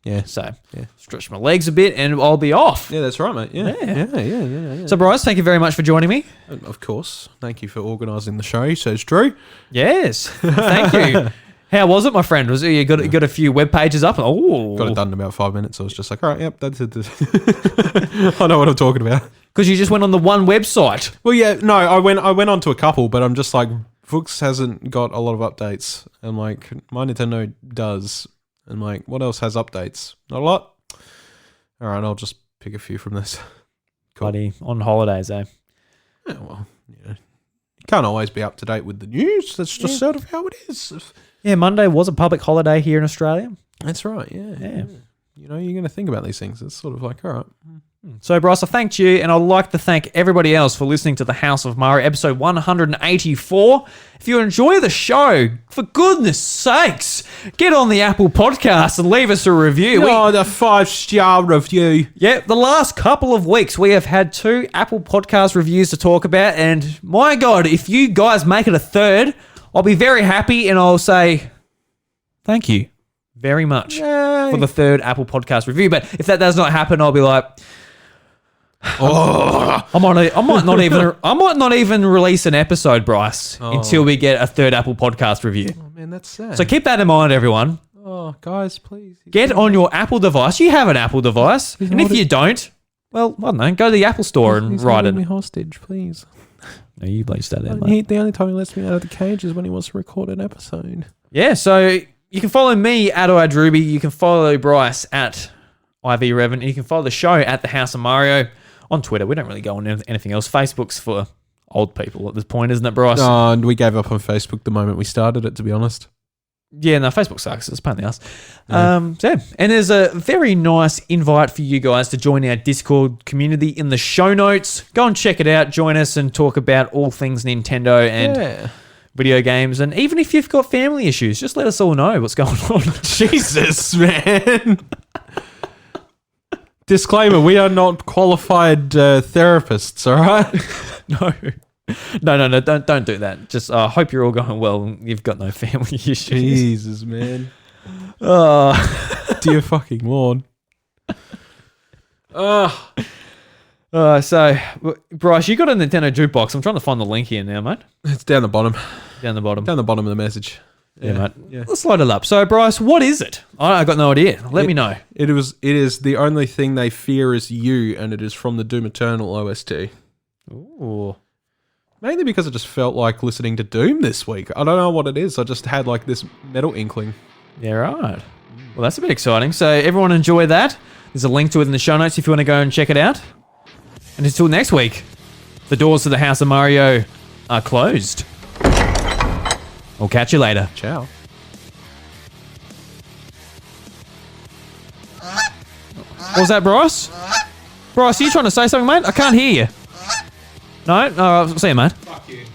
Yeah. So, stretch my legs a bit and I'll be off. Yeah, that's right, mate. Yeah. So, Bryce, thank you very much for joining me. Of course. Thank you for organising the show, says Drew. Yes, thank you. How was it, my friend? Was it, you got a few web pages up? Oh, Got it done in about 5 minutes. I was just like, all right, yep, that's it. I know what I'm talking about. Because you just went on the one website. Well, yeah, no, I went on to a couple, but I'm just like, Vooks hasn't got a lot of updates. And like, my Nintendo does. And like, what else has updates? Not a lot. All right, I'll just pick a few from this. Cool. Buddy, on holidays, eh? Yeah, well, you can't always be up to date with the news. That's just sort of how it is. Yeah, Monday was a public holiday here in Australia. That's right, yeah. You know, you're going to think about these things. It's sort of like, all right. So, Bryce, I thanked you, and I'd like to thank everybody else for listening to The House of Mario, episode 184. If you enjoy the show, for goodness sakes, get on the Apple Podcast and leave us a review. Oh, the 5-star review. Yeah, the last couple of weeks, we have had 2 Apple Podcast reviews to talk about, and my God, if you guys make it a third, I'll be very happy, and I'll say thank you very much for the 3rd Apple Podcast review. But if that does not happen, I'll be like, I might not even release an episode, Bryce, until we get a 3rd Apple Podcast review. Oh, man, that's sad. So keep that in mind, everyone. Oh, guys, please. Get on your Apple device. You have an Apple device. And if you don't, well, I don't know, go to the Apple store and write it. me hostage, please. No, you please stay there, mate. The only time he lets me out of the cage is when he wants to record an episode. Yeah, so you can follow me at iDruby. You can follow Bryce at IVRevan. And you can follow the show at The House of Mario on Twitter. We don't really go on anything else. Facebook's for old people at this point, isn't it, Bryce? Oh, and we gave up on Facebook the moment we started it, to be honest. Yeah, no, Facebook sucks. It's a pain in the ass. And there's a very nice invite for you guys to join our Discord community in the show notes. Go and check it out. Join us and talk about all things Nintendo and video games. And even if you've got family issues, just let us all know what's going on. Jesus, man. Disclaimer, we are not qualified therapists, all right? No, don't do that. Just hope you're all going well and you've got no family issues. Jesus, man. Dear fucking Lord. So, Bryce, you got a Nintendo jukebox. I'm trying to find the link here now, mate. It's down the bottom. Down the bottom. Down the bottom of the message. Yeah, mate. Yeah. Let's load it up. So, Bryce, what is it? I got no idea. Let me know. It is the only thing they fear is you, and it is from the Doom Eternal OST. Ooh. Mainly because I just felt like listening to Doom this week. I don't know what it is. I just had like this metal inkling. Yeah, right. Well, that's a bit exciting. So, everyone enjoy that. There's a link to it in the show notes if you want to go and check it out. And until next week, the doors to the House of Mario are closed. We'll catch you later. Ciao. What was that, Bryce? Bryce, are you trying to say something, mate? I can't hear you. No? Oh, see you, mate. Fuck you.